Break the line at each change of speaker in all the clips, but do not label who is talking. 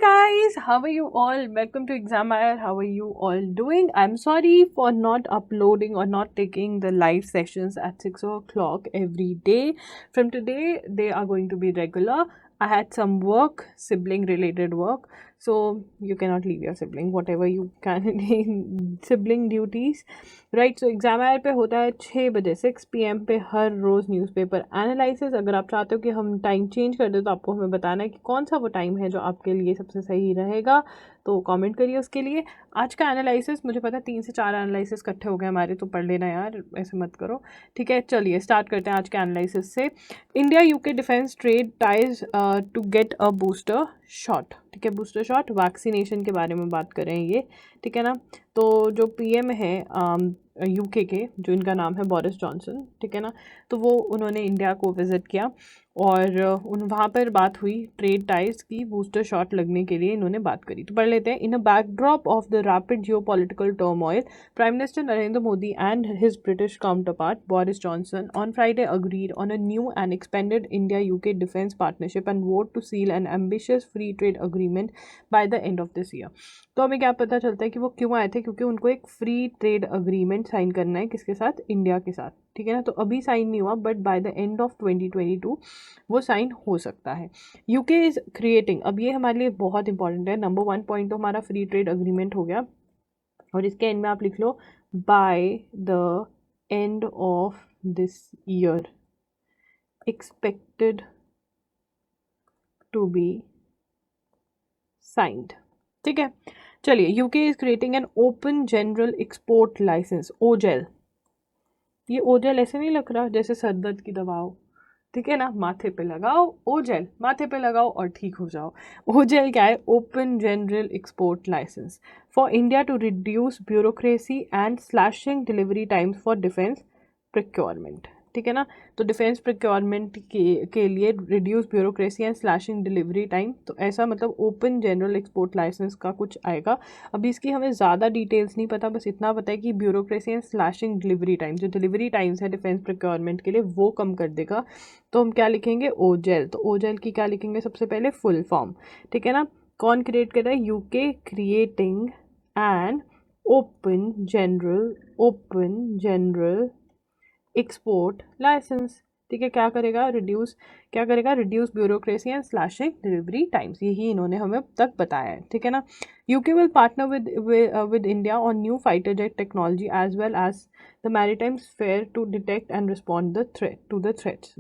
guys, how are you all? Welcome to Examire. How are you all doing? I'm sorry for not uploading or not taking the live sessions at 6 o'clock every day. From today, they are going to be regular. I had some work, sibling related work, so you cannot leave your sibling, whatever you can in sibling duties. Right so examiner पे होता है 6 बजे 6 PM पे हर रोज़ newspaper analysis. अगर आप चाहते हो कि हम टाइम चेंज कर दें तो आपको हमें बताना है कि कौन सा वो टाइम है जो आपके लिए सबसे सही रहेगा, तो कमेंट करिए उसके लिए. आज का एनालिसिस मुझे पता है 3 से 4 एनालिसिस इकट्ठे हो गए हमारे, तो पढ़ लेना यार, ऐसे मत करो. ठीक है, चलिए स्टार्ट करते हैं आज के एनालिसिस से. India UK defence trade ties to get a booster shot. ठीक है, बूस्टर शॉट वैक्सीनेशन के बारे में बात कर रहे हैं ये. ठीक है ना. तो जो PM है यूके के, जो इनका नाम है बोरिस जॉनसन, ठीक है ना, तो वो उन्होंने इंडिया को विज़िट किया और वहाँ पर बात हुई ट्रेड टाइज की, बूस्टर शॉट लगने के लिए इन्होंने बात करी. तो पढ़ लेते हैं. In a backdrop of the rapid geopolitical turmoil, prime minister Narendra Modi and his British counterpart Boris Johnson on Friday agreed on a new and expanded India-UK defense partnership and vote to seal an ambitious free trade agreement by the end of this year. तो हमें क्या पता चलता है कि वो क्यों आए थे, क्योंकि उनको एक फ्री ट्रेड अग्रीमेंट साइन करना है. किसके साथ? इंडिया के साथ. ठीक है ना. तो अभी साइन नहीं हुआ, but by the end of 2022 वो साइन हो सकता है. यूके इज़ क्रिएटिंग, अब ये हमारे लिए बहुत इंपॉर्टेंट है. नंबर 1 पॉइंट तो हमारा फ्री ट्रेड अग्रीमेंट हो गया, और इसके एंड में आप लिख लो by the end of this year expected to be signed. ठीक है, चलिए. UK is creating an open general export licence, OGEL. ये ओजेल ऐसे नहीं लग रहा जैसे सर दर्द की दवा हो. ठीक है ना, माथे पे लगाओ ओजेल, माथे पे लगाओ और ठीक हो जाओ. ओजेल क्या है? Open general export licence for India to reduce bureaucracy and slashing delivery times for defence procurement. ठीक है ना. तो डिफेंस प्रोक्योरमेंट के लिए reduce bureaucracy and slashing delivery time, तो ऐसा मतलब ओपन जनरल एक्सपोर्ट लाइसेंस का कुछ आएगा. अभी इसकी हमें ज़्यादा डिटेल्स नहीं पता, बस इतना पता है कि bureaucracy and slashing delivery time, जो डिलीवरी टाइम्स है डिफेंस प्रोक्योरमेंट के लिए, वो कम कर देगा. तो हम क्या लिखेंगे? ओजेल. तो ओजेल की क्या लिखेंगे? सबसे पहले फुल फॉर्म. ठीक है ना. कौन क्रिएट कर रहा है? UK creating an open general export licence. ठीक है, क्या करेगा? Reduce bureaucracy and slashing delivery times. यही इन्होंने हमें अब तक बताया है. ठीक है ना. UK will partner with India on new fighter jet technology as well as the maritime sphere to detect and respond the threats.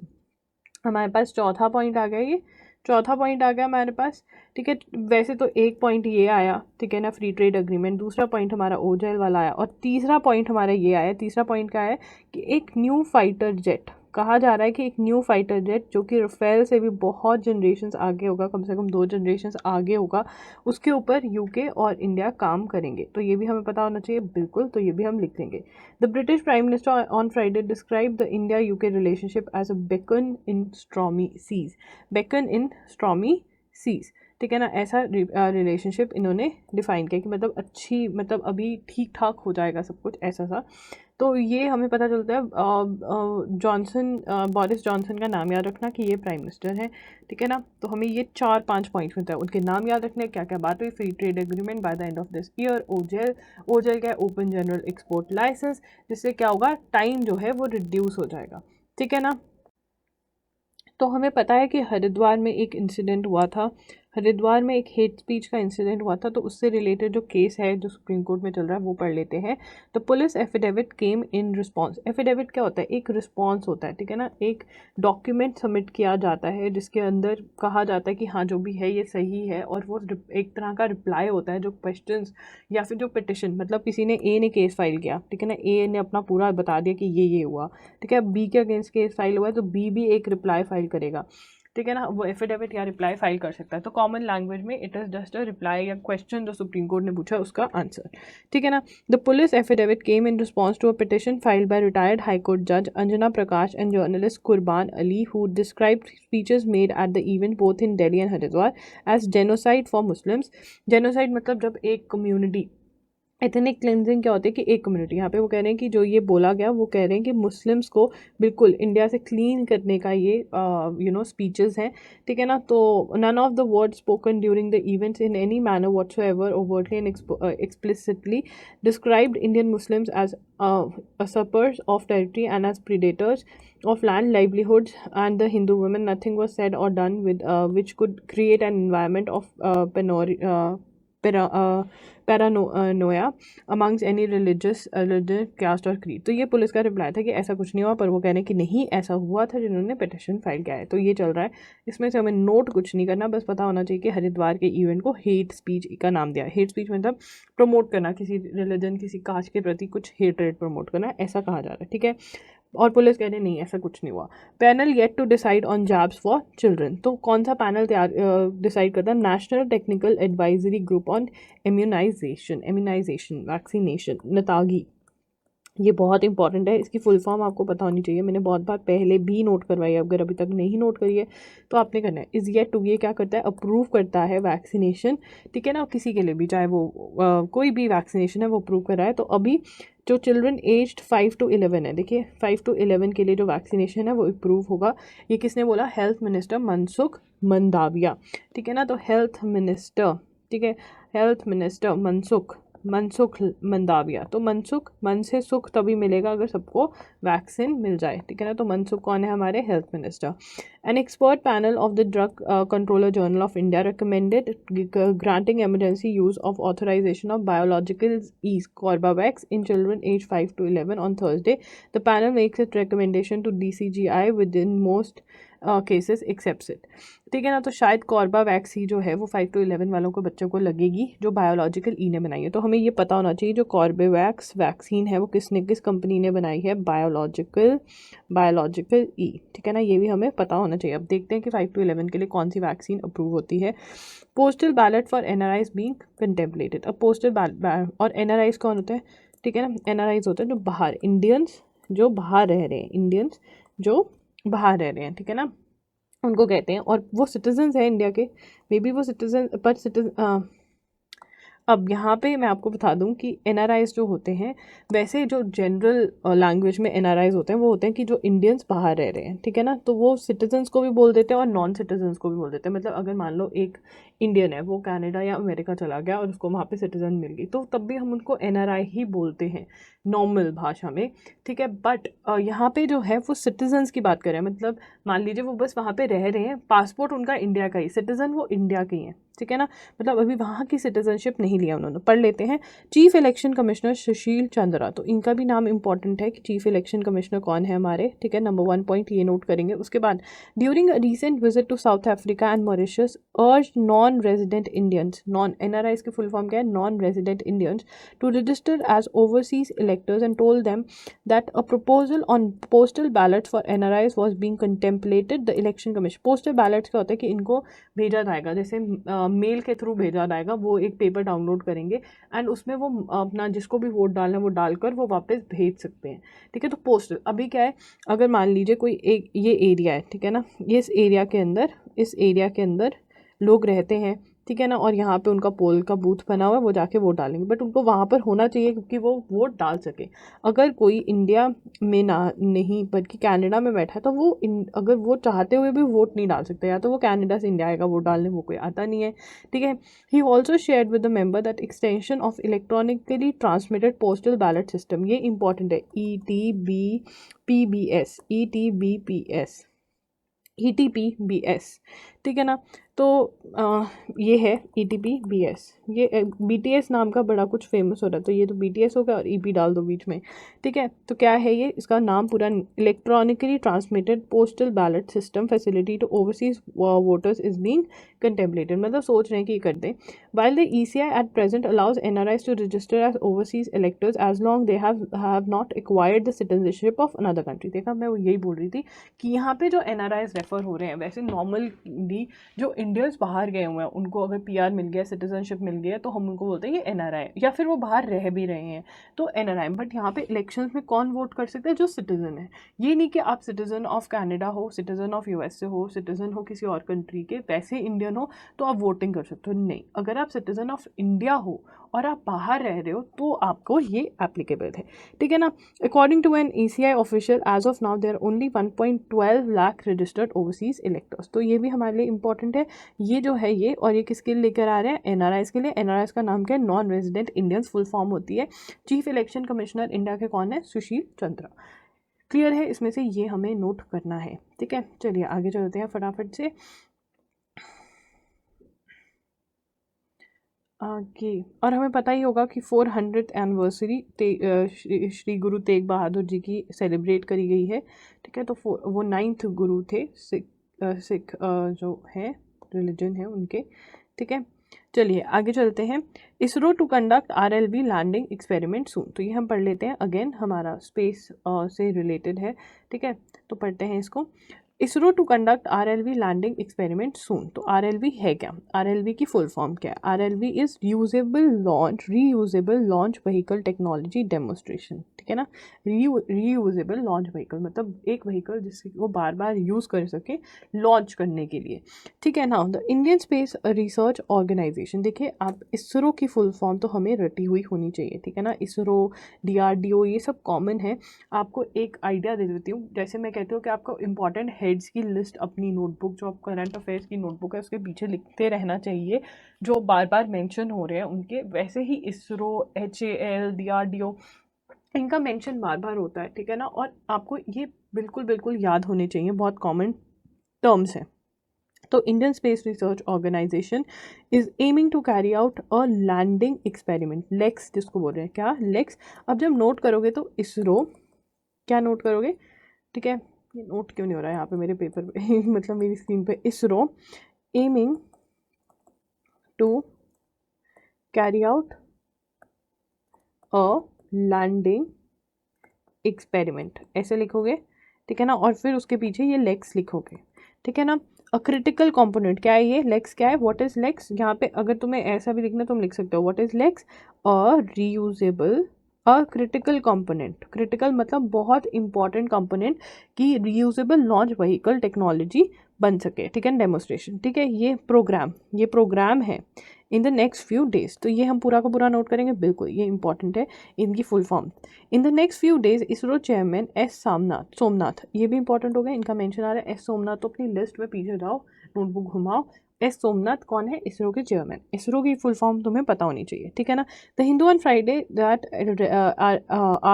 हमारे पास चौथा पॉइंट आ गया. ये चौथा पॉइंट आ गया हमारे पास. ठीक है, वैसे तो एक पॉइंट ये आया, ठीक है ना, फ्री ट्रेड अग्रीमेंट. दूसरा पॉइंट हमारा ओजेल वाला आया, और तीसरा पॉइंट हमारा ये आया. तीसरा पॉइंट क्या है? कि एक न्यू फाइटर जेट, कहा जा रहा है कि एक न्यू फाइटर जेट जो कि राफेल से भी बहुत जनरेशन्स आगे होगा, कम से कम 2 जनरेशन्स आगे होगा, उसके ऊपर यूके और इंडिया काम करेंगे. तो ये भी हमें पता होना चाहिए. बिल्कुल, तो ये भी हम लिख देंगे. The British prime minister on Friday describe the India UK relationship as a beacon in stormy seas. Beacon in stormy seas. ठीक है ना. ऐसा रिलेशनशिप इन्होंने डिफाइन किया कि मतलब अच्छी, मतलब अभी ठीक ठाक हो जाएगा सब कुछ, ऐसा सा. तो ये हमें पता चलता है. बोरिस जॉनसन का नाम याद रखना कि ये प्राइम मिनिस्टर है. ठीक है ना. तो हमें ये 4-5 पॉइंट मिलता है, उनके नाम याद रखने, क्या क्या बात हुई. Free trade agreement by the end of this year, OGEL क्या है? ओपन जनरल एक्सपोर्ट लाइसेंस, जिससे क्या होगा? टाइम जो है वो रिड्यूस हो जाएगा. ठीक है ना. तो हमें पता है कि हरिद्वार में एक इंसिडेंट हुआ था. हरिद्वार में एक हेट स्पीच का इंसिडेंट हुआ था, तो उससे रिलेटेड जो केस है जो सुप्रीम कोर्ट में चल रहा है वो पढ़ लेते हैं. तो police affidavit came in response. Affidavit क्या होता है? एक रिस्पॉन्स होता है. ठीक है ना. एक डॉक्यूमेंट सबमिट किया जाता है जिसके अंदर कहा जाता है कि हाँ जो भी है ये सही है, और वो एक तरह का रिप्लाई होता है जो क्वेश्चंस या फिर जो पिटिशन, मतलब किसी ने ए ने केस फाइल किया, ठीक है ना, ए ने अपना पूरा बता दिया कि ये हुआ. ठीक है, बी के अगेंस्ट केस फाइल हुआ है तो बी भी एक रिप्लाई फाइल करेगा. ठीक है ना. वो एफिडेविट या रिप्लाई फाइल कर सकता है. तो कॉमन लैंग्वेज में it is just a reply या क्वेश्चन जो सुप्रीम कोर्ट ने पूछा उसका आंसर. ठीक है ना. The police affidavit came in response to a petition filed by retired High Court जज Anjana Prakash and journalist Qurban Ali who described speeches made at the event both in Delhi and Haridwar as genocide for Muslims. Genocide मतलब जब एक community ethnic cleansing क्या होती है कि एक community, यहाँ पे वो कह रहे हैं कि जो ये बोला गया वो कह रहे हैं कि मुस्लिम्स को बिल्कुल इंडिया से क्लीन करने का ये स्पीचेस हैं, ठीक है ना। तो none of the words spoken during the events in any manner whatsoever overtly and explicitly described Indian Muslims as usurpers of territory and as predators of land, livelihoods, and the Hindu women. Nothing was said or done with which could create an environment of paranoia amongst any religious religion, caste और creed। तो ये police का reply था कि ऐसा कुछ नहीं हुआ, पर वो कह रहे हैं कि नहीं ऐसा हुआ था जिन्होंने पिटिशन फाइल किया है। तो ये चल रहा है, इसमें से हमें नोट कुछ नहीं करना, बस पता होना चाहिए कि हरिद्वार के इवेंट को हेट स्पीच का नाम दिया है। हेट स्पीच मतलब प्रमोट करना, किसी रिलीजन किसी कास्ट के प्रति कुछ हेटरेट प्रमोट करना, ऐसा कहा जा रहा है, ठीक है। और पुलिस कह रहे नहीं ऐसा कुछ नहीं हुआ। Panel yet to decide on jobs for children. तो कौन सा पैनल तैयार डिसाइड करता है? National technical advisory group on immunisation vaccination, NTAGI. ये बहुत इंपॉर्टेंट है, इसकी फुल फॉर्म आपको पता होनी चाहिए, मैंने बहुत बार पहले भी नोट करवाई है, अगर अभी तक नहीं नोट करी है तो आपने करना है। इज़ येट टू, ये क्या करता है? अप्रूव करता है वैक्सीनेशन, ठीक है ना, किसी के लिए भी, चाहे वो कोई भी वैक्सीनेशन है वो अप्रूव कर रहा है। तो अभी जो चिल्ड्रन एज्ड 5 to 11 है, देखिए 5 to 11 के लिए जो वैक्सीनेशन है वो अप्रूव होगा। ये किसने बोला? हेल्थ मिनिस्टर मनसुख मंडाविया, ठीक है ना। तो हेल्थ मिनिस्टर, ठीक है, हेल्थ मिनिस्टर मनसुख मंडाविया। तो मनसुख, मन से सुख तभी मिलेगा अगर सबको वैक्सीन मिल जाए, ठीक है ना। तो मनसुख कौन है? हमारे health minister. An expert panel of the drug controller journal of India recommended granting emergency use of authorization of biologicals is Corbavax in children aged 5 to 11 on Thursday. The panel makes its recommendation to DCGI within most cases accepts it, ठीक है ना। तो शायद कॉर्बावैक्स ही जो है वो 5 to 11 वालों को बच्चों को लगेगी जो बायोलॉजिकल ई ने बनाई है। तो हमें ये पता होना चाहिए जो कॉर्बेवैक्स वैक्सीन है वो किस कंपनी ने बनाई है? बायोलॉजिकल ई, ठीक है ना, ये भी हमें पता होना चाहिए। अब देखते हैं कि 5 to 11 के लिए कौन सी वैक्सीन अप्रूव होती है। Postal ballot for NRIs being contemplated. अब पोस्टल बैलेट और NRIs कौन होते हैं? ठीक है ना, NRIs होते हैं जो बाहर, इंडियंस जो बाहर रह रहे हैं, इंडियंस जो बाहर रह रहे हैं, ठीक है ना, उनको कहते हैं। और वो सिटीजन्स हैं इंडिया के, मे बी वो सिटीजन, पर सिटीजन। अब यहाँ पे मैं आपको बता दूँ कि NRIs जो होते हैं, वैसे जो जनरल लैंग्वेज में NRIs होते हैं वो होते हैं कि जो इंडियंस बाहर रह रहे हैं, ठीक है ना। तो वो सिटीजन्स को भी बोल देते हैं और नॉन सिटीजन्स को भी बोल देते हैं। मतलब अगर मान लो एक इंडियन है, वो कनाडा या अमेरिका चला गया और उसको वहाँ पे सिटीजन मिल गई, तो तब भी हम उनको NRI ही बोलते हैं नॉर्मल भाषा में, ठीक है। बट यहाँ पे जो है वो सिटीजन्स की बात करें, मतलब मान लीजिए वो बस वहाँ पे रह रहे हैं, पासपोर्ट उनका इंडिया का ही, सिटीजन वो इंडिया के ही हैं, ठीक है ना, मतलब अभी वहाँ की सिटीजनशिप नहीं लिया उन्होंने। पढ़ लेते हैं। Chief election commissioner Sushil Chandra, तो इनका भी नाम इंपॉर्टेंट है कि चीफ इलेक्शन कमिश्नर कौन है हमारे, ठीक है। नंबर 1 पॉइंट ये नोट करेंगे। उसके बाद during a recent visit to South Africa and Mauritius urge non resident Indians, non NRIs की फुल फॉर्म क्या है? Non resident Indians, to register as overseas electors and told them that a proposal on postal ballots for NRIs was being contemplated. The election commission, postal ballots क्या होता है कि इनको भेजा जाएगा, जैसे मेल के थ्रू भेजा जाएगा, वो एक पेपर डाउनलोड करेंगे एंड उसमें वो अपना जिसको भी वोट डालना है वो डालकर वो वापस भेज सकते हैं, ठीक है। तो पोस्टल अभी क्या है, अगर मान लीजिए कोई एक ये एरिया है, ठीक है ना, इस एरिया के अंदर लोग रहते हैं, ठीक है ना, और यहाँ पे उनका पोल का बूथ बना हुआ है, वो जाके वोट डालेंगे, बट उनको वहाँ पर होना चाहिए क्योंकि वो वोट डाल सके। अगर कोई इंडिया में ना नहीं बल्कि कनाडा में बैठा है तो वो अगर वो चाहते हुए भी वोट नहीं डाल सकते, या तो वो कनाडा से इंडिया आएगा वोट डालने, वो कोई आता नहीं है, ठीक है। He also shared with the member that extension of electronically transmitted postal ballot system, ये इंपॉर्टेंट है, ETBPS, ठीक है ना। तो ये है ETBPS, ये BTS नाम का बड़ा कुछ फेमस हो रहा है, तो ये तो BTS हो गया और EP डाल दो बीच में, ठीक है। तो क्या है ये, इसका नाम पूरा electronically transmitted postal ballot system facility to overseas voters is being contemplated, मतलब सोच रहे हैं कि ये कर दें। While the ECI at present allows NRIs to register as overseas electors as long they have not acquired the citizenship of another country. देखा, मैं वो यही बोल रही थी कि यहाँ पे जो NRIs रेफर हो रहे हैं, वैसे नॉर्मल जनरली जो इंडियंस बाहर गए हुए हैं उनको अगर पीआर मिल गया, सिटीजनशिप मिल गया, तो हम उनको बोलते हैं ये एनआरआई, या फिर वो बाहर रह भी रहे हैं तो एनआरआई। बट यहाँ पे इलेक्शंस में कौन वोट कर सकता है? जो सिटीजन है। ये नहीं कि आप सिटीजन ऑफ कनाडा हो, सिटीजन ऑफ यूएसए हो, सिटीजन हो किसी और कंट्री के, वैसे इंडियन हो तो आप वोटिंग कर सकते हो। नहीं, अगर आप सिटीजन ऑफ इंडिया हो और आप बाहर रह रहे हो तो आपको ये एप्लीकेबल है, ठीक है ना। According to an ECI official, as of now there only 1.12 lakh registered overseas electors. तो ये भी हमारे लिए इंपॉर्टेंट है। ये जो है ये, और ये किसके लिए लेकर आ रहे हैं? एनआरआईज के लिए। एनआरआईज का नाम क्या है? Non resident Indians full form होती है। चीफ इलेक्शन कमिश्नर इंडिया के कौन है? सुशील चंद्रा। क्लियर है? इसमें से ये हमें नोट करना है, ठीक है। चलिए आगे चलते हैं फटाफट से आगे। और हमें पता ही होगा कि 400th एनिवर्सरी श्री गुरु तेग बहादुर जी की सेलिब्रेट करी गई है, ठीक है। तो वो 9th गुरु थे सिख जो है रिलीजन है उनके, ठीक है। चलिए आगे चलते हैं। ISRO to conduct RLV landing experiment soon. तो ये हम पढ़ लेते हैं, अगेन हमारा स्पेस से रिलेटेड है, ठीक है। तो पढ़ते हैं इसको। ISRO to conduct RLV landing experiment soon. तो RLV है क्या? RLV की फुल फॉर्म क्या है? RLV is reusable launch vehicle technology demonstration, ठीक है ना। रीयूजेबल लॉन्च व्हीकल मतलब एक व्हीकल जिससे वो बार बार यूज़ कर सके लॉन्च करने के लिए, ठीक है ना। The Indian Space Research Organisation, देखिए आप इसरो की फुल फॉर्म तो हमें रटी हुई होनी चाहिए, ठीक है ना। इसरो, DRDO ये सब कॉमन है। आपको एक आइडिया दे देती हूँ, जैसे मैं कहती हूँ कि आपको इंपॉर्टेंट हेड्स की लिस्ट अपनी नोटबुक, जो आप करंट अफेयर्स की नोटबुक है उसके पीछे लिखते रहना चाहिए, जो बार बार मेंशन हो रहे हैं उनके। वैसे ही इसरो, HAL, DRDO इनका मेंशन बार बार होता है, ठीक है ना। और आपको ये बिल्कुल बिल्कुल याद होने चाहिए, बहुत कॉमन टर्म्स हैं। तो Indian Space Research Organisation is aiming to carry out a landing experiment, LEX जिसको बोल रहे हैं, क्या लेक्स। अब जब नोट करोगे तो इसरो, क्या नोट करोगे, ठीक है। ये नोट क्यों नहीं हो रहा है यहाँ पे मेरे पेपर पे मतलब मेरी स्क्रीन पे। ISRO aiming to carry out a landing experiment, ऐसे लिखोगे, ठीक है ना। और फिर उसके पीछे ये लेक्स लिखोगे, ठीक है ना। अ क्रिटिकल कंपोनेंट, क्या है ये लेक्स? क्या है? What is LEX? यहाँ पे अगर तुम्हें ऐसा भी लिखना तुम लिख सकते हो, what is LEX? Reusable critical component. Critical मतलब बहुत इंपॉर्टेंट कंपोनेंट की रीयूजेबल लॉन्च व्हीकल टेक्नोलॉजी बन सके, ठीक है। डेमोस्ट्रेशन, ठीक है। ये प्रोग्राम है in the next few days. तो ये हम पूरा का पूरा नोट करेंगे, बिल्कुल ये इंपॉर्टेंट है। इनकी full form, in the next few days ISRO chairman Somnath, ये भी इंपॉर्टेंट हो गया, इनका मेंशन आ रहा है। सोमनाथ, तो अपनी लिस्ट में पीछे जाओ, नोटबुक घुमाओ। सोमनाथ कौन है? इसरो के चेयरमैन। इसरो की फुल फॉर्म तुम्हें पता होनी चाहिए, ठीक है ना। The Hindu on Friday that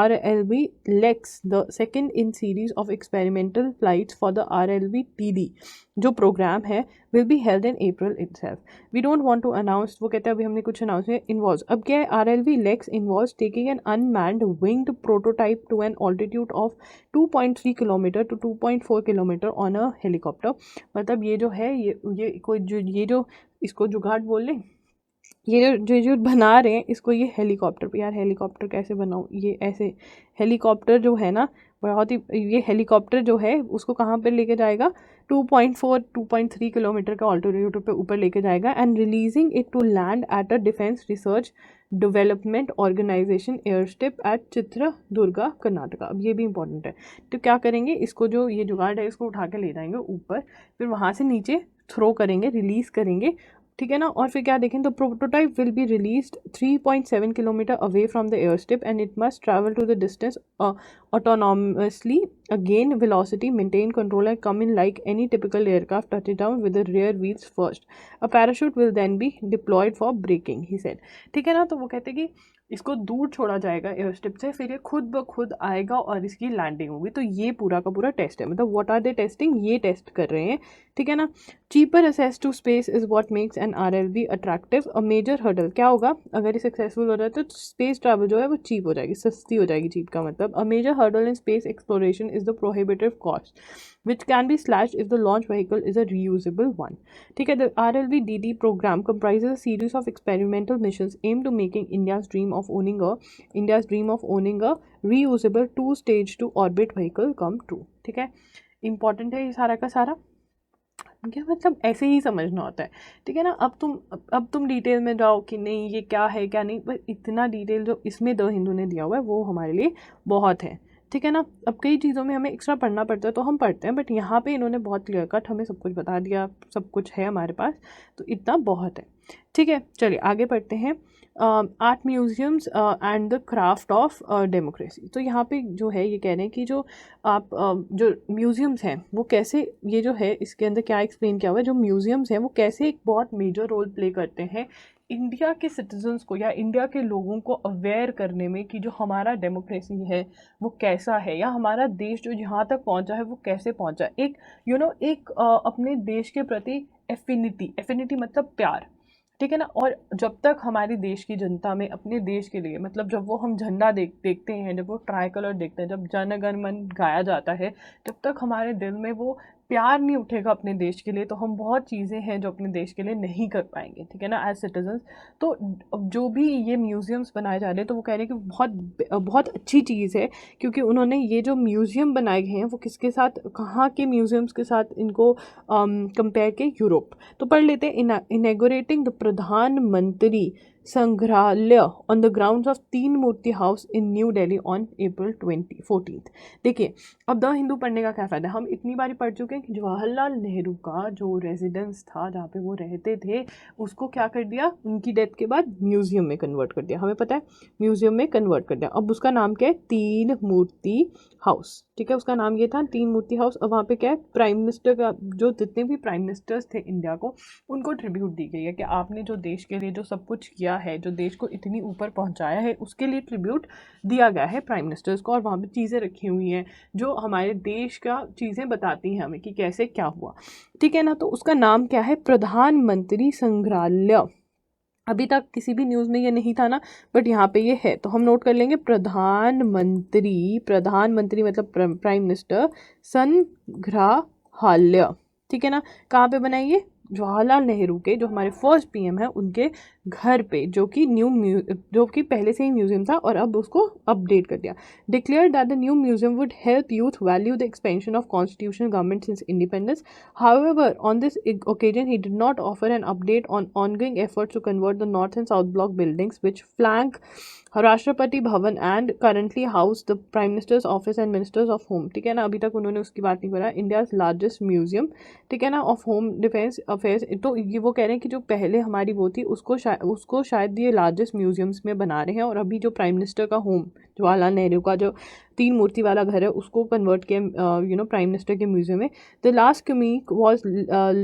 RLV LEX the second in series of experimental flights for the RLV TD जो प्रोग्राम है will be held in April itself. We don't want to announce, वो कहते हैं अभी हमने कुछ अनाउंस नहीं। इन्वॉल्व, अब क्या है? RLV LEX involve taking an unmanned winged prototype to an altitude of 2.3 kilometre to 2.4 kilometre on a helicopter. मतलब ये जो है ये कोई जो ये जो इसको जुगाड़ बोल लें, ये जो बना रहे हैं इसको, ये हेलीकॉप्टर पे, यार हेलीकॉप्टर कैसे बनाऊँ? ये ऐसे हेलीकॉप्टर जो है ना, बहुत ही, ये हेलीकॉप्टर जो है उसको कहाँ पर लेके जाएगा? 2.3 किलोमीटर का ऑल्टीट्यूड पे ऊपर लेके जाएगा, and releasing it to land at a defence research development organisation airstrip at Chitradurga Karnataka. अब ये भी इंपॉर्टेंट है। तो क्या करेंगे, इसको जो ये जुगाड़ है इसको उठा के ले जाएंगे ऊपर, फिर वहाँ से नीचे थ्रो करेंगे, रिलीज़ करेंगे, ठीक है ना। और फिर क्या देखें, the prototype will be released 3.7 kilometre away from the air strip and it must travel to the distance autonomously, again velocity, maintain control and come in like any typical aircraft, touch it down with the rear wheels first. A parachute will then be deployed for braking, he said. ठीक है ना। तो वो कहते हैं कि इसको दूर छोड़ा जाएगा एयर स्ट्रिप से, फिर ये खुद ब खुद आएगा और इसकी लैंडिंग होगी। तो ये पूरा का पूरा टेस्ट है, मतलब व्हाट आर दे टेस्टिंग, ये टेस्ट कर रहे हैं, ठीक है ना। Cheaper access to space is what makes an RLV attractive. A major hurdle, क्या होगा अगर ये सक्सेसफुल हो जाता है तो स्पेस ट्रैवल जो है वो चीप हो जाएगी, सस्ती हो जाएगी। चीप का मतलब, a major hurdle in space exploration is the prohibitive cost which can be slashed if the launch vehicle is a reusable one. ठीक है, the RLV DD program comprises a series of experimental missions aimed to making India's dream of owning a reusable two-stage to orbit vehicle come true. ठीक है, important है ये सारा का सारा। क्या मतलब ऐसे ही समझना होता है, ठीक है ना। अब तुम डिटेल में जाओ कि नहीं ये क्या है क्या नहीं, बस इतना डिटेल जो इसमें द हिंदू ने दिया हुआ है वो हमारे लिए बहुत है, ठीक है ना। अब कई चीज़ों में हमें एक्स्ट्रा पढ़ना पड़ता है तो हम पढ़ते हैं, बट यहाँ पे इन्होंने बहुत क्लियर कट हमें सब कुछ बता दिया, सब कुछ है हमारे पास, तो इतना बहुत है, ठीक है। चलिए आगे पढ़ते हैं। Art museums and the craft of democracy. तो यहाँ पे जो है ये कह रहे हैं कि जो आप जो म्यूजियम्स हैं वो कैसे, ये जो है इसके अंदर क्या एक्सप्लेन किया हुआ है, जो म्यूजियम्स हैं वो कैसे एक बहुत मेजर रोल प्ले करते हैं इंडिया के सिटीजन्स को या इंडिया के लोगों को अवेयर करने में कि जो हमारा डेमोक्रेसी है वो कैसा है, या हमारा देश जो यहाँ तक पहुँचा है वो कैसे पहुँचा। एक एक अपने देश के प्रति एफिनिटी, एफिनिटी मतलब प्यार, ठीक है ना। और जब तक हमारे देश की जनता में अपने देश के लिए, मतलब जब वो हम झंडा देखते हैं, जब वो ट्राई कलर देखते हैं, जब जन गण मन गाया जाता है, तब तक हमारे दिल में वो प्यार नहीं उठेगा अपने देश के लिए, तो हम बहुत चीज़ें हैं जो अपने देश के लिए नहीं कर पाएंगे, ठीक है ना, एज सिटीजन्स। तो अब जो भी ये म्यूज़ियम्स बनाए जा रहे हैं तो वो कह रहे हैं कि बहुत बहुत अच्छी चीज़ है, क्योंकि उन्होंने ये जो म्यूज़ियम बनाए गए हैं वो किसके साथ, कहाँ के म्यूज़ियम्स के साथ इनको कंपेयर के, यूरोप। तो पढ़ लेते हैं। इनेगोरेटिंग द प्रधानमंत्री संग्रहालय on the grounds of Teen Murti house in New Delhi on April 14th। देखिए अब द हिंदू पढ़ने का क्या फ़ायदा, हम इतनी बारी पढ़ चुके हैं कि जवाहरलाल नेहरू का जो रेजिडेंस था जहाँ पे वो रहते थे उसको क्या कर दिया, उनकी डेथ के बाद म्यूज़ियम में कन्वर्ट कर दिया, हमें पता है म्यूज़ियम में कन्वर्ट कर दिया। अब उसका नाम क्या है, तीन मूर्ति हाउस, ठीक है, उसका नाम ये था तीन मूर्ति हाउस। अब वहाँ पे क्या है, प्राइम मिनिस्टर का, जो जितने भी प्राइम मिनिस्टर्स थे इंडिया को, उनको ट्रिब्यूट दी गई है कि आपने जो देश के लिए जो सब कुछ किया है, जो देश को इतनी ऊपर पहुँचाया है, उसके लिए ट्रिब्यूट दिया गया है प्राइम मिनिस्टर्स को। और वहाँ पे चीज़ें रखी हुई हैं जो हमारे देश का चीज़ें बताती हैं हमें कि कैसे क्या हुआ, ठीक है ना। तो उसका नाम क्या है, प्रधानमंत्री संग्रहालय। अभी तक किसी भी न्यूज़ में ये नहीं था ना, बट यहाँ पे ये है, तो हम नोट कर लेंगे प्रधानमंत्री, प्रधानमंत्री मतलब प्राइम मिनिस्टर, संग्रहालय, ठीक है ना। कहाँ पे बनाइए, जवाहरलाल नेहरू के, जो हमारे फर्स्ट पीएम है, उनके घर पे, जो कि जो कि पहले से ही म्यूजियम था और अब उसको अपडेट कर दिया। Declare that the new museum would help youth value the expansion of constitutional government since independence. However, on this occasion, he did not offer an update on ongoing efforts to convert the North and South Block buildings, which flank Rashtrapati Bhavan and currently house the prime minister's office and ministers of home, ठीक है ना। अभी तक उन्होंने उसकी बात नहीं करा। इंडियाज लार्जेस्ट म्यूजियम, ठीक है ना, ऑफ होम डिफेंस अफेयर्स। तो ये वो कह रहे हैं कि जो पहले हमारी वो थी उसको शायद ये लार्जेस्ट म्यूजियम्स में बना रहे हैं, और अभी जो प्राइम मिनिस्टर का होम, जवाहरलाल नेहरू का जो तीन मूर्ति वाला घर है, उसको कन्वर्ट किया प्राइम मिनिस्टर के म्यूजियम में। द लास्ट कमीक was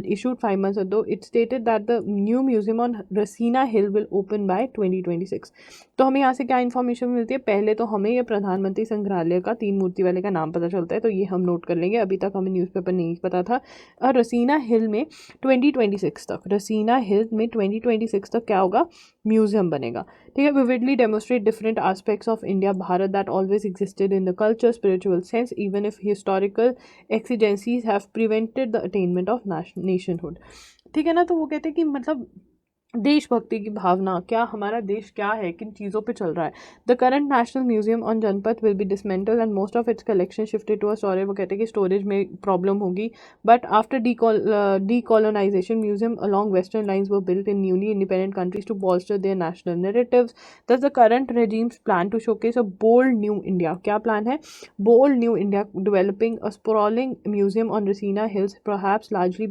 issued 5 months ago. It stated that the new museum on रसीना hill will open by 2026। तो हमें यहाँ से क्या इन्फॉर्मेशन मिलती है, पहले तो हमें ये प्रधानमंत्री संग्रहालय का तीन मूर्ति वाले का नाम पता चलता है, तो ये हम नोट कर लेंगे, अभी तक हमें न्यूज़पेपर नहीं पता था। और रसीना हिल में 2026 तक, रसीना हिल में 2026 तक क्या होगा, म्यूजियम बनेगा, ठीक है। Vividly demonstrate different aspects of India Bharat that always existed in the culture spiritual sense even if historical exigencies have prevented the attainment of nationhood, ठीक है ना। तो वो कहते हैं कि मतलब देशभक्ति की भावना, क्या हमारा देश क्या है, किन चीज़ों पे चल रहा है। The current national museum on Janpath will be dismantle and most of its collection shifted to a storage. वो कहते हैं कि स्टोरेज में प्रॉब्लम होगी, but after decolonisation museum along western lines were built in newly independent countries to bolster their national narratives. Thus the current regime's plan to showcase a bold new India. क्या plan है, bold new India, developing a sprawling museum on Rasina Hills, perhaps largely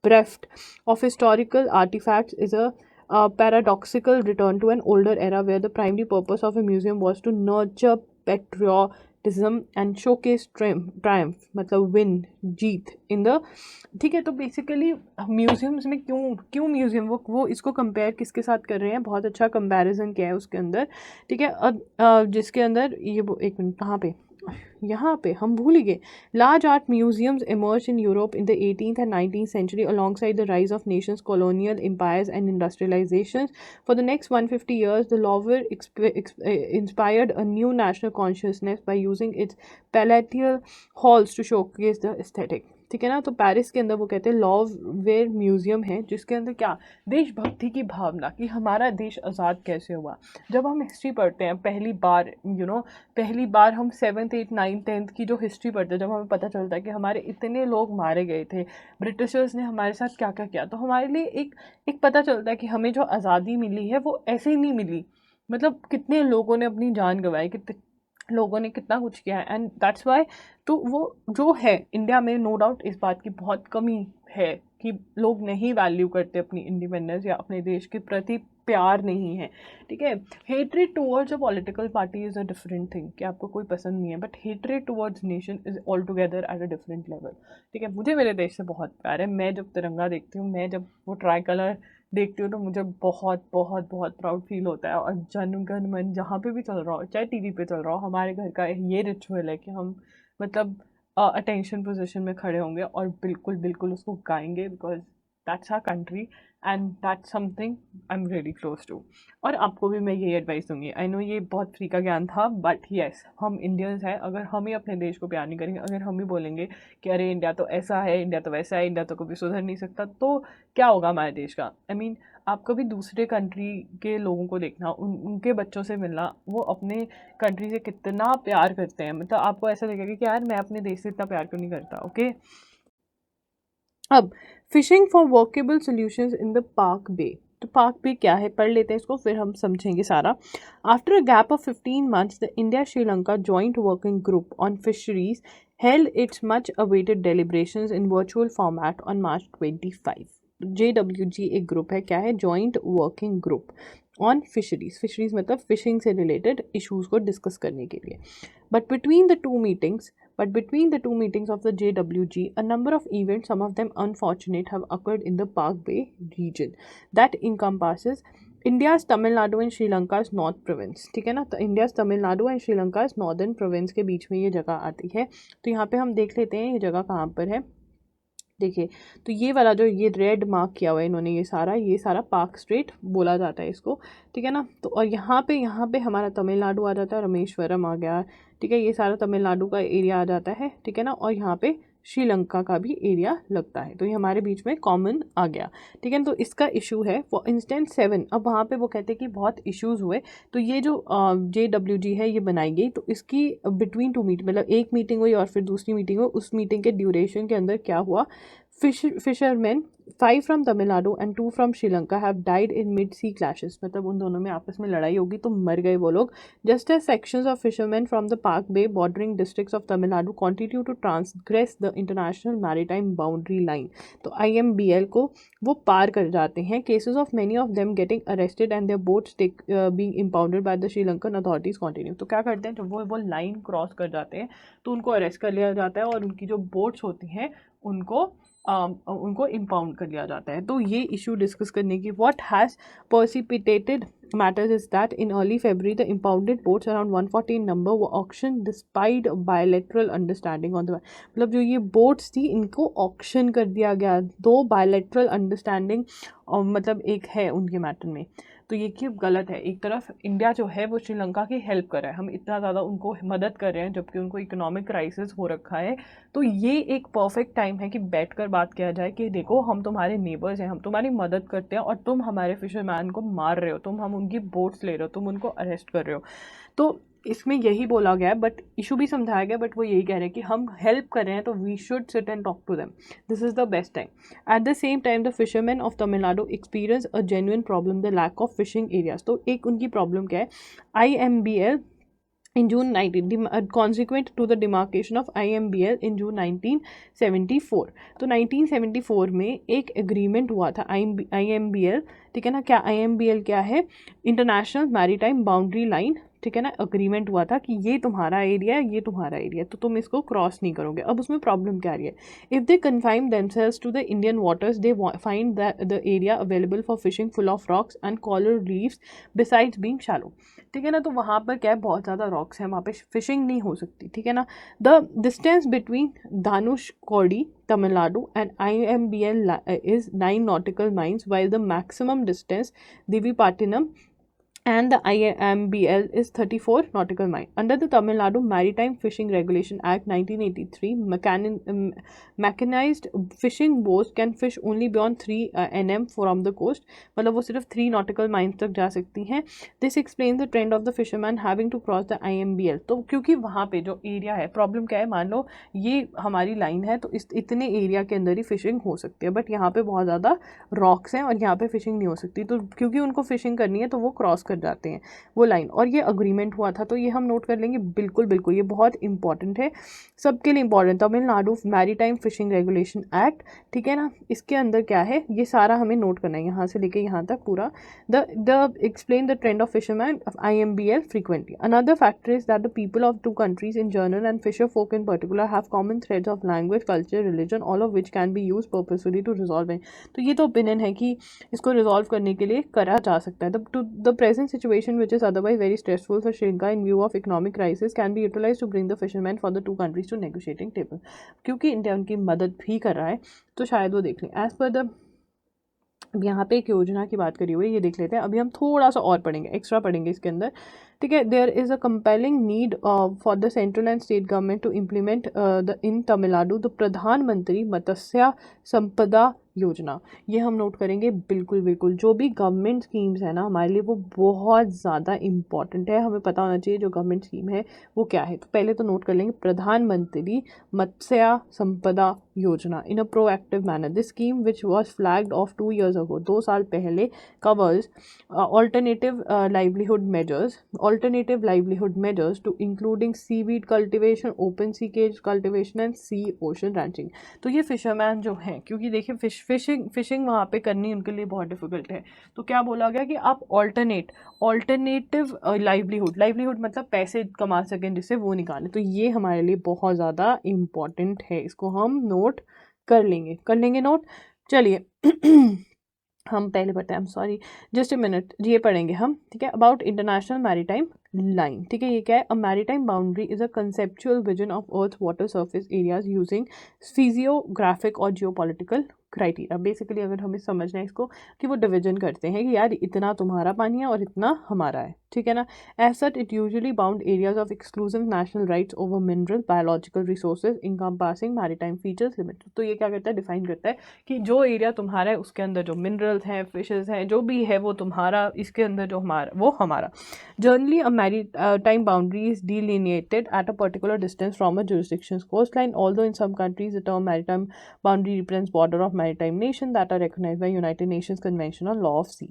bereft of historical artifacts, is a paradoxical return to an older era where the primary purpose of a museum was to nurture patriotism and showcase triumph, मतलब win, Jeet in the, ठीक है। तो basically museums में क्यों museum, वो इसको compare किसके साथ कर रहे हैं, बहुत अच्छा कंपैरिजन किया है उसके अंदर, ठीक है। अब जिसके अंदर ये एक मिनट, कहाँ पे, यहाँ पे हम भूल ही गए। Large art museums emerged in Europe in the 18th and 19th century alongside the rise of nations, colonial empires and industrializations. For the next 150 years, the Louvre inspired a new national consciousness by using its palatial halls to showcase the aesthetic, ठीक है ना। तो Paris के अंदर वो कहते हैं लॉवेयर museum है, जिसके अंदर क्या, देशभक्ति की भावना कि हमारा देश आज़ाद कैसे हुआ। जब हम हिस्ट्री पढ़ते हैं पहली बार, पहली बार हम 7th 8th 9th 10th की जो हिस्ट्री पढ़ते हैं, जब हमें पता चलता है कि हमारे इतने लोग मारे गए थे, ब्रिटिशर्स ने हमारे साथ क्या क्या किया, तो हमारे लिए एक पता चलता है कि हमें जो आज़ादी मिली है वो ऐसे ही नहीं मिली। मतलब कितने लोगों ने अपनी जान गंवाई, कितने लोगों ने कितना कुछ किया है, एंड दैट्स वाई। तो वो जो है इंडिया में, नो डाउट इस बात की बहुत कमी है कि लोग नहीं वैल्यू करते अपनी इंडिपेंडेंस या अपने देश के प्रति प्यार नहीं है, ठीक है। Hatred towards a political party is a different thing, कि आपको कोई पसंद नहीं है, but hatred towards nation is all together at a different level, ठीक है। मुझे मेरे देश से बहुत प्यार है। मैं जब तिरंगा देखती हूँ, मैं जब वो ट्राई कलर देखती हूँ, तो मुझे बहुत बहुत बहुत प्राउड फील होता है। और जन गण मन जहाँ पे भी चल रहा हो, चाहे टीवी पे चल रहा हो, हमारे घर का ये रिचुअल है कि हम मतलब अटेंशन पोजीशन में खड़े होंगे और बिल्कुल बिल्कुल उसको गाएंगे, because that's our country and that's something I am really close to. और आपको भी मैं यही एडवाइस दूंगी। आई नो ये बहुत फ्री का ज्ञान था, बट येस, हम इंडियंस हैं, अगर हम ही अपने देश को प्यार नहीं करेंगे, अगर हम ही बोलेंगे कि अरे इंडिया तो ऐसा है, इंडिया तो वैसा है, इंडिया तो कभी सुधर नहीं सकता, तो क्या होगा हमारे देश का। आई मीन आप कभी दूसरे कंट्री के लोगों को देखना, उनके बच्चों से मिलना, वो अपने कंट्री से कितना प्यार करते हैं, मतलब आपको ऐसा लगेगा कि यार मैं अपने देश से इतना प्यार क्यों नहीं करता, ओके। अब fishing for workable solutions in the Palk Bay. तो पार्क बे क्या है, पढ़ लेते हैं इसको, फिर हम समझेंगे सारा। After a gap of 15 months, the India Sri Lanka joint working group on fisheries held its much awaited deliberations in virtual format on March 25. JWG एक ग्रुप है, क्या है, joint working group on fisheries. Fisheries मतलब फिशिंग से related issues को discuss करने के लिए। But between the two meetings of the JWG, a number of events, some of them unfortunate, have occurred in the Park Bay region that encompasses India's Tamil Nadu and Sri Lanka's North Province, ठीक है ना। तो India's Tamil Nadu and Sri Lanka's Northern Province के बीच में ये जगह आती है। तो यहाँ पे हम देख लेते हैं ये जगह कहाँ पर है। देखिए, तो ये वाला जो ये रेड मार्क किया हुआ है इन्होंने, ये सारा पार्क स्ट्रेट बोला जाता है इसको, ठीक है ना। तो और यहाँ पे हमारा तमिलनाडु आ जाता है, रामेश्वरम आ गया, ठीक है, ये सारा तमिलनाडु का एरिया आ जाता है, ठीक है ना। और यहाँ पे श्रीलंका का भी एरिया लगता है, तो ये हमारे बीच में कॉमन आ गया, ठीक है। तो इसका इशू है फॉर इंस्टेंट 7। अब वहाँ पे वो कहते हैं कि बहुत इश्यूज हुए, तो ये जो JWG है ये बनाई गई, तो इसकी बिटवीन टू मीट, मतलब एक मीटिंग हुई और फिर दूसरी मीटिंग हुई, उस मीटिंग के ड्यूरेशन के अंदर क्या हुआ, fishermen 5 from Tamil Nadu and 2 from Sri Lanka have died in mid-sea clashes, मतलब उन दोनों में आपस में लड़ाई होगी तो मर गए वो लोग। Just as sections of fishermen from the Park Bay bordering districts of Tamil Nadu continue to transgress the international maritime boundary line, तो IMBL को वो पार कर जाते हैं। Cases of many of them getting arrested and their boats being impounded by the Sri Lankan authorities continue। तो क्या करते हैं, जब वो लाइन क्रॉस कर जाते हैं तो उनको अरेस्ट कर लिया जाता है और उनकी जो बोट्स होती हैं उनको इम्पाउंड कर लिया जाता है। तो ये इशू डिस्कस करने की, what has precipitated matters is that in early February the impounded boats around 140 in number were auctioned despite bilateral understanding on the, मतलब जो ये बोट्स थी इनको ऑक्शन कर दिया गया, दो बायलैटरल अंडरस्टैंडिंग मतलब एक है उनके मैटर में। तो ये क्यों गलत है, एक तरफ इंडिया जो है वो श्रीलंका की हेल्प कर रहा है, हम इतना ज़्यादा उनको मदद कर रहे हैं जबकि उनको इकोनॉमिक क्राइसिस हो रखा है। तो ये एक परफेक्ट टाइम है कि बैठकर बात किया जाए कि देखो हम तुम्हारे नेबर्स हैं, हम तुम्हारी मदद करते हैं और तुम हमारे फिशरमैन को मार रहे हो, हम उनकी बोट्स ले रहे हो, तुम उनको अरेस्ट कर रहे हो। तो इसमें यही बोला गया है, बट इशू भी समझाया गया, बट वो यही कह रहे हैं कि हम हेल्प कर रहे हैं तो we should sit and talk to them, this is the best time. At the same time the fisherman of Tamil Nadu experience a genuine problem, the lack of fishing areas. तो एक उनकी प्रॉब्लम क्या है, IMBL in June 19, consequent to the demarcation of IMBL in June 1974। तो 1974 में एक agreement हुआ था IMBL, ठीक है ना। क्या IMBL क्या है, इंटरनेशनल मैरीटाइम बाउंड्री लाइन, ठीक है ना। अग्रीमेंट हुआ था कि ये तुम्हारा एरिया है, ये तुम्हारा एरिया, तो तुम इसको क्रॉस नहीं करोगे। अब उसमें प्रॉब्लम क्या आ रही है, if they confine themselves to the Indian waters they find the area available for fishing full of rocks and coral reefs besides being shallow, ठीक है ना। तो वहाँ पर क्या है, बहुत ज़्यादा रॉक्स हैं, वहाँ पे फिशिंग नहीं हो सकती, ठीक है ना। The distance between Dhanushkodi Tamil Nadu and IMBL is 9 nautical miles while the maximum distance Devipattinam and the IMBL is 34 nautical mile. Under the Tamil Nadu Maritime Fishing Regulation Act 1983, mechanized fishing boats can fish only beyond 3 nm from the coast. मतलब वो सिर्फ 3 nautical miles तक जा सकती हैं. This explains the trend of the fishermen having to cross the IMBL. तो क्योंकि वहाँ पे जो एरिया है, प्रॉब्लम क्या है, मान लो ये हमारी लाइन है तो इतने एरिया के अंदर ही फिशिंग हो सकती है, बट यहाँ पे बहुत ज़्यादा रॉक्स हैं और यहाँ पे फिशिंग नहीं हो सकती. तो क्योंकि उनको फिशिंग करनी है तो वो क्रॉस कर जाते हैं वो लाइन, और ये अग्रीमेंट हुआ था. तो ये हम नोट कर लेंगे, बिल्कुल बिल्कुल ये बहुत इंपॉर्टेंट है, सबके लिए important. Tamil Nadu maritime fishing regulation act, ठीक है ना. इसके अंदर क्या है ये सारा हमें नोट करना है, यहाँ से लेके यहाँ तक पूरा. The explain the trend of fisherman of IMBL frequently. Another factor is that the people of two countries in general and fisher folk in particular have common threads of language, culture, religion, all of which can be used purposefully to resolve it. तो ये तो opinion है कि इसको resolve करने के लिए करा जा सकता है. The present situation which is otherwise very stressful for Sri Lanka in view of economic crisis can be utilise to bring the fisherman for the two countries to negotiating table. क्योंकि इंडिया उनकी मदद भी कर रहा है तो शायद वो देख लें. एज पर द अब यहाँ पे एक योजना की बात करी हुई है, ये देख लेते हैं. अभी हम थोड़ा सा और पढ़ेंगे, एक्स्ट्रा पढ़ेंगे इसके अंदर, ठीक है. There is a compelling need for the central and state government to implement the in Tamil Nadu the Pradhan Mantri Matsya Sampada योजना. ये हम नोट करेंगे, बिल्कुल बिल्कुल. जो भी गवर्नमेंट स्कीम्स है ना हमारे लिए वो बहुत ज़्यादा इंपॉर्टेंट है, हमें पता होना चाहिए जो गवर्नमेंट स्कीम है वो क्या है. तो पहले तो नोट कर लेंगे प्रधानमंत्री Matsya Sampada Yojana in a proactive manner. This scheme which was flagged off 2 years ago, 2 साल पहले, covers alternative livelihood measures to including seaweed cultivation, open sea cage cultivation and sea ocean ranching. तो ये फिशरमैन जो हैं, क्योंकि देखिए फिशिंग वहाँ पे करनी उनके लिए बहुत डिफिकल्ट है, तो क्या बोला गया कि आप ऑल्टरनेटिव लाइवलीहुड मतलब पैसे कमा सकें जिससे वो निकालें. तो ये हमारे लिए बहुत ज़्यादा इम्पॉर्टेंट है, इसको हम नोट कर लेंगे नोट. चलिए हम पहले पढ़ते हैं, I am sorry just a minute, ये पढ़ेंगे हम, ठीक है. अबाउट इंटरनेशनल मैरीटाइम लाइन, ठीक है. ये क्या है, a maritime boundary is a conceptual vision of earth water surface areas using physiographic और जियोपॉलिटिकल क्राइटेरिया. बेसिकली अगर हमें समझना है इसको कि वो डिवीजन करते हैं कि यार इतना तुम्हारा पानी है और इतना हमारा है, ठीक है ना. As such it usually bound areas of exclusive national rights over mineral biological resources encompassing maritime features limit. तो ये क्या करता है, डिफाइन करता है कि जो एरिया तुम्हारा है उसके अंदर जो मिनरल्स हैं, फिशेज हैं, जो भी है वो तुम्हारा, इसके अंदर जो हमारा वो हमारा. Generally a maritime boundary is delineated at a particular distance from a jurisdiction's coastline, although in some countries the term maritime boundary represents border of maritime nation that are recognized by United Nations Convention on Law of Sea.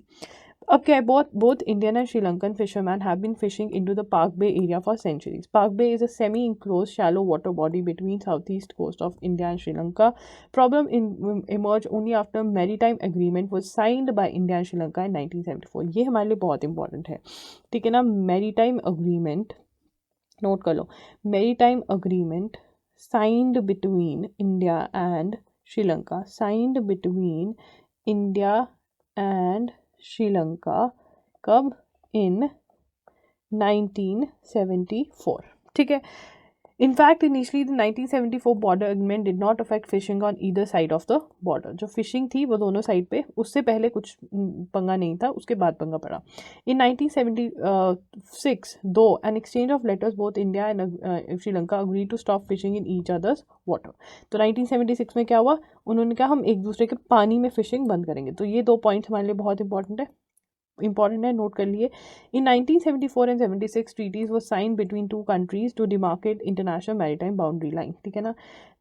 अब क्या है, both Indian and Sri Lankan fishermen have been fishing into the Park Bay area for centuries. Park Bay is a semi-enclosed shallow water body between southeast coast of India and Sri Lanka. Problem emerged only after maritime agreement was signed by India and Sri Lanka in 1974. ये हमारे लिए बहुत important है, ठीक है ना. maritime agreement note कर लो, maritime agreement signed between India and Sri Lanka, signed between India and Sri Lanka, कब, in 1974, ठीक है. In fact, initially the 1974 border agreement did not affect fishing on either side of the border. जो fishing थी वो दोनों side पे, उससे पहले कुछ पंगा नहीं था, उसके बाद पंगा पड़ा. In 1976, though, an exchange of letters, both India and Sri Lanka agreed to stop fishing in each other's water. तो 1976 में क्या हुआ, उन्होंने कहा हम एक दूसरे के पानी में फिशिंग बंद करेंगे. तो ये 2 पॉइंट्स हमारे लिए बहुत इंपॉर्टेंट है, नोट कर लिए. In 1974 and 76 treaties were signed between two countries to demarcate international maritime boundary line, ठीक है ना.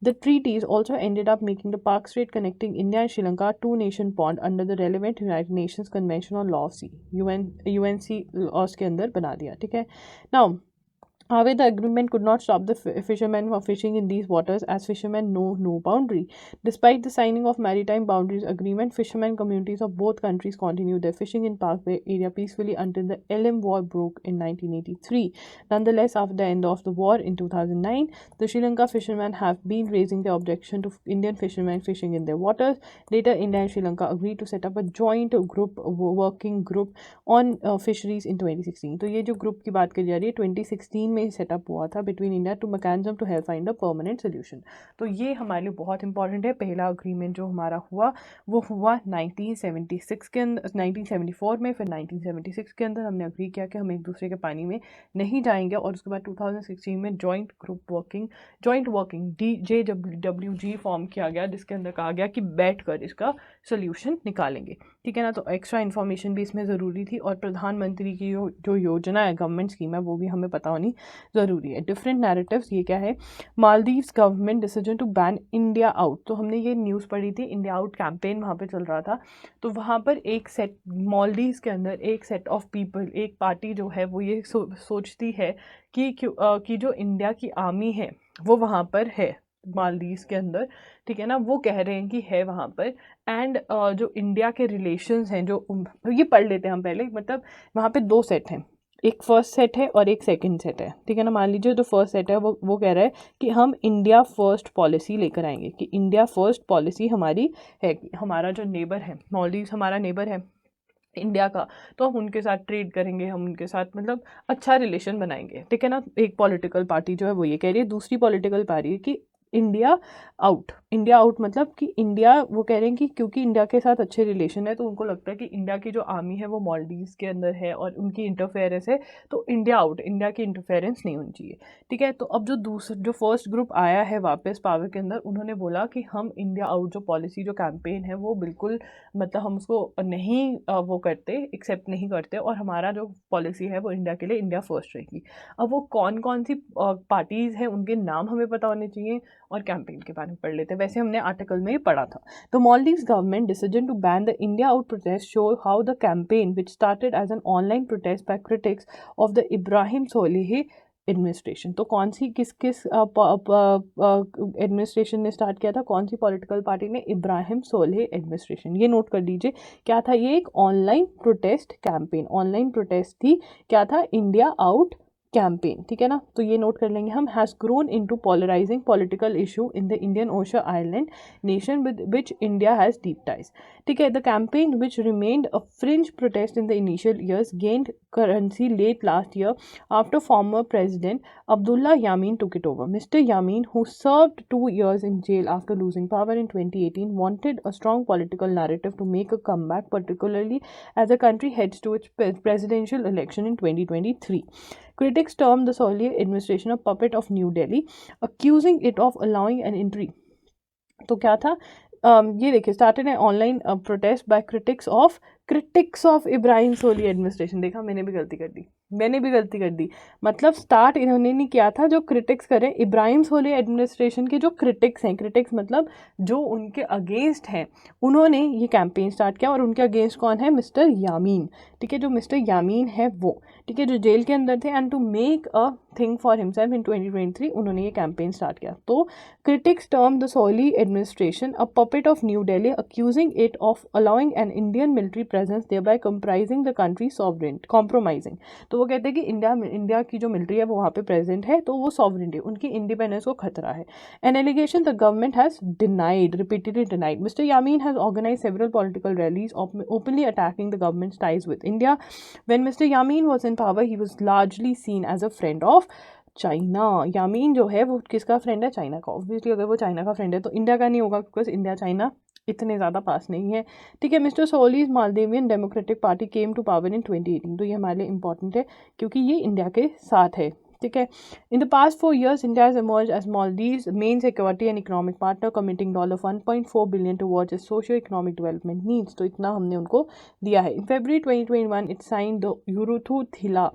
The treaties also ended up making the Park Strait connecting India and Sri Lanka two-nation pond under the relevant United Nations Convention on Law of Sea, UNCLOS के अंदर बना दिया, ठीक है. Now however, the agreement could not stop the fishermen from fishing in these waters, as fishermen know no boundary. Despite the signing of maritime boundaries agreement, fishermen communities of both countries continued their fishing in Park Bay area peacefully until the LM War broke in 1983. Nonetheless, after the end of the war in 2009, the Sri Lanka fishermen have been raising their objection to Indian fishermen fishing in their waters. Later, India and Sri Lanka agreed to set up a joint working group on fisheries in 2016. तो ये जो group की बात करी जा रही है 2016 में में सेटअप हुआ था between India to mechanism to help find a permanent solution. तो ये हमारे लिए बहुत इंपॉर्टेंट है। पहला अग्रीमेंट जो हमारा हुआ वो हुआ 1976 के अंदर, 1974 में, फिर 1976 के अंदर हमने अग्री किया कि हम एक दूसरे के पानी में नहीं जाएंगे, और उसके बाद 2016 में जॉइंट वर्किंग JWG फॉर्म किया गया, जिसके अंदर कहा गया कि बैठकर इसका सोल्यूशन निकालेंगे। ठीक है ना। तो एक्स्ट्रा इन्फॉर्मेशन भी इसमें ज़रूरी थी, और प्रधानमंत्री की जो योजना है, गवर्नमेंट स्कीम है, वो भी हमें पता होनी ज़रूरी है। डिफरेंट नैरेटिव्स, ये क्या है, Maldives government decision to ban India out. तो हमने ये न्यूज़ पढ़ी थी, इंडिया आउट कैंपेन वहाँ पे चल रहा था। तो वहाँ पर एक सेट, मालदीव्स के अंदर एक सेट ऑफ पीपल, एक पार्टी जो है वो ये सोचती है कि जो इंडिया की आर्मी है वो वहाँ पर है मालदीव्स के अंदर। ठीक है ना। वो कह रहे हैं कि है वहाँ पर, एंड जो इंडिया के रिलेशंस हैं, जो ये पढ़ लेते हैं हम पहले। मतलब वहाँ पे दो सेट हैं, एक फर्स्ट सेट है और एक सेकंड सेट है। ठीक है ना। मान लीजिए जो फर्स्ट सेट है वो कह रहा है कि हम इंडिया फर्स्ट पॉलिसी लेकर आएंगे, कि इंडिया फर्स्ट पॉलिसी हमारी है, कि हमारा जो नेबर है, मालदीव्स हमारा नेबर है इंडिया का, तो हम उनके साथ ट्रेड करेंगे, हम उनके साथ मतलब अच्छा रिलेशन बनाएंगे। ठीक है ना। एक पॉलिटिकल पार्टी जो है वो ये कह रही है। दूसरी पॉलिटिकल पार्टी है कि इंडिया आउट मतलब कि इंडिया, वो कह रहे हैं कि क्योंकि इंडिया के साथ अच्छे रिलेशन है, तो उनको लगता है कि इंडिया की जो आर्मी है वो मालदीव्स के अंदर है और उनकी इंटरफेरेंस है, तो इंडिया आउट, इंडिया की इंटरफेरेंस नहीं होनी चाहिए। ठीक है। तो अब जो फर्स्ट ग्रुप आया है वापस पावर के अंदर, उन्होंने बोला कि हम इंडिया आउट जो पॉलिसी, जो कैंपेन है, वो बिल्कुल मतलब हम उसको नहीं वो करते, एक्सेप्ट नहीं करते, और हमारा जो पॉलिसी है वो इंडिया के लिए इंडिया फर्स्ट रहेगी। अब वो कौन कौन सी पार्टीज़ हैं, उनके नाम हमें पता होने चाहिए, और कैंपेन के बारे में पढ़ लेते हैं। वैसे हमने आर्टिकल में ही पढ़ा था। तो Maldives government decision to ban the India out protest show how the campaign which started as an online protest by critics of the Ibrahim Solih administration. तो कौन सी किस एडमिनिस्ट्रेशन ने स्टार्ट किया था, कौन सी पॉलिटिकल पार्टी ने, इब्राहिम सोलिह एडमिनिस्ट्रेशन। ये नोट कर लीजिए क्या था, ये एक online protest campaign, online protest थी। क्या था, इंडिया आउट कैंपेन। ठीक है ना। तो ये नोट कर लेंगे हम। Has grown into polarising political issue in the Indian Ocean island nation with which India has deep ties. ठीक है। The campaign which remained a fringe protest in the initial years gained currency late last year after former president Abdullah Yamin took it over. Mr. Yamin, who served 2 years in jail after losing power in 2018, wanted a strong political narrative to make a comeback, particularly as the country heads to its presidential election in 2023. Critics termed the Solih administration a puppet of New Delhi, accusing it of allowing an entry. तो क्या था, ये देखिए, started है online protest by critics of Ibrahim Solih administration. देखा, मैंने भी गलती कर दी। मतलब स्टार्ट इन्होंने नहीं किया था, जो क्रिटिक्स करें इब्राहिम सोली एडमिनिस्ट्रेशन के जो क्रिटिक्स हैं, क्रिटिक्स मतलब जो उनके अगेंस्ट हैं, उन्होंने ये कैंपेन स्टार्ट किया। और उनके अगेंस्ट कौन है, मिस्टर यामीन। ठीक है, जो मिस्टर यामीन है वो, ठीक है, जो जेल के अंदर थे, and to make a thing for himself in 2023 उन्होंने ये कैंपेन स्टार्ट किया। तो critics termed the Solih administration a puppet of New Delhi, accusing it of allowing an Indian military presence, thereby compromising the country's sovereignty. तो वो कहते हैं कि India की जो मिलिट्री है वो वहाँ पे प्रेजेंट है, तो वो सॉवरेनिटी, उनकी इंडिपेंडेंस को खतरा है। An allegation the government has repeatedly denied. Mr. Yamin has organized several political rallies openly attacking the government's ties with India. When Mr. Yamin was in power, he was largely seen as a friend of China. Yameen जो है वो किसका friend है, China का। Obviously अगर वो China का friend है तो इंडिया का नहीं होगा, बिकॉज इंडिया चाइना इतने ज़्यादा पास नहीं है। ठीक है। Mister Solih's Maldivian Democratic Party came to power in 2018। तो ये हमारे लिए इंपॉर्टेंट है क्योंकि ये इंडिया के साथ है। ठीक है। In the past 4 years, India has emerged as Maldives' main security and economic partner, committing $1.4 billion towards its socio-economic development needs. तो इतना हमने उनको दिया है। In February 2021, it signed the Uruthu Thila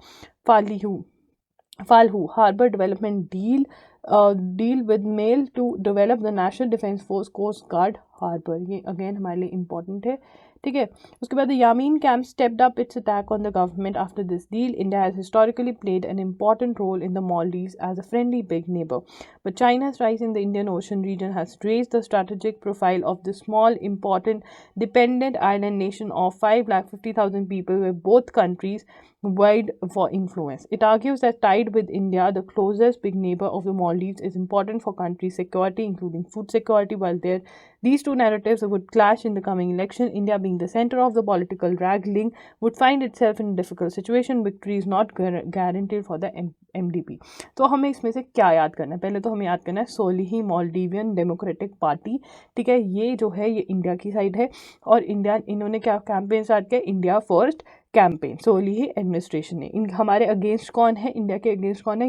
Falhu Harbor Development deal with MALE to develop the National Defence Force Coast Guard Harbor. ये again हमारे लिए important है। ठीक है। उसके बाद यामीन camp stepped up its attack on the government after this deal. India has historically played an important role in the Maldives as a friendly big neighbor, but China's rise in the Indian Ocean region has raised the strategic profile of this small, important, dependent island nation of 550,000 people, where both countries wide for influence. It argues that tied with India, the closest big neighbor of the Maldives, is important for country security, including food security, while their These two narratives would clash in the coming election. India, being the center of the political wrangling, would find itself in a difficult situation. Victory is not guaranteed for the MDP. तो हमें इसमें से क्या याद करना है? पहले तो हमें याद करना है सोलिही मालदीवियन डेमोक्रेटिक पार्टी, ठीक है, ये जो है ये इंडिया की साइड है और इंडिया इन्होंने क्या कैंपेन स्टार्ट किया? इंडिया फर्स्ट कैंपेन सोलिही एडमिनिस्ट्रेशन ने। इन हमारे अगेंस्ट कौन है? इंडिया के अगेंस्ट कौन है?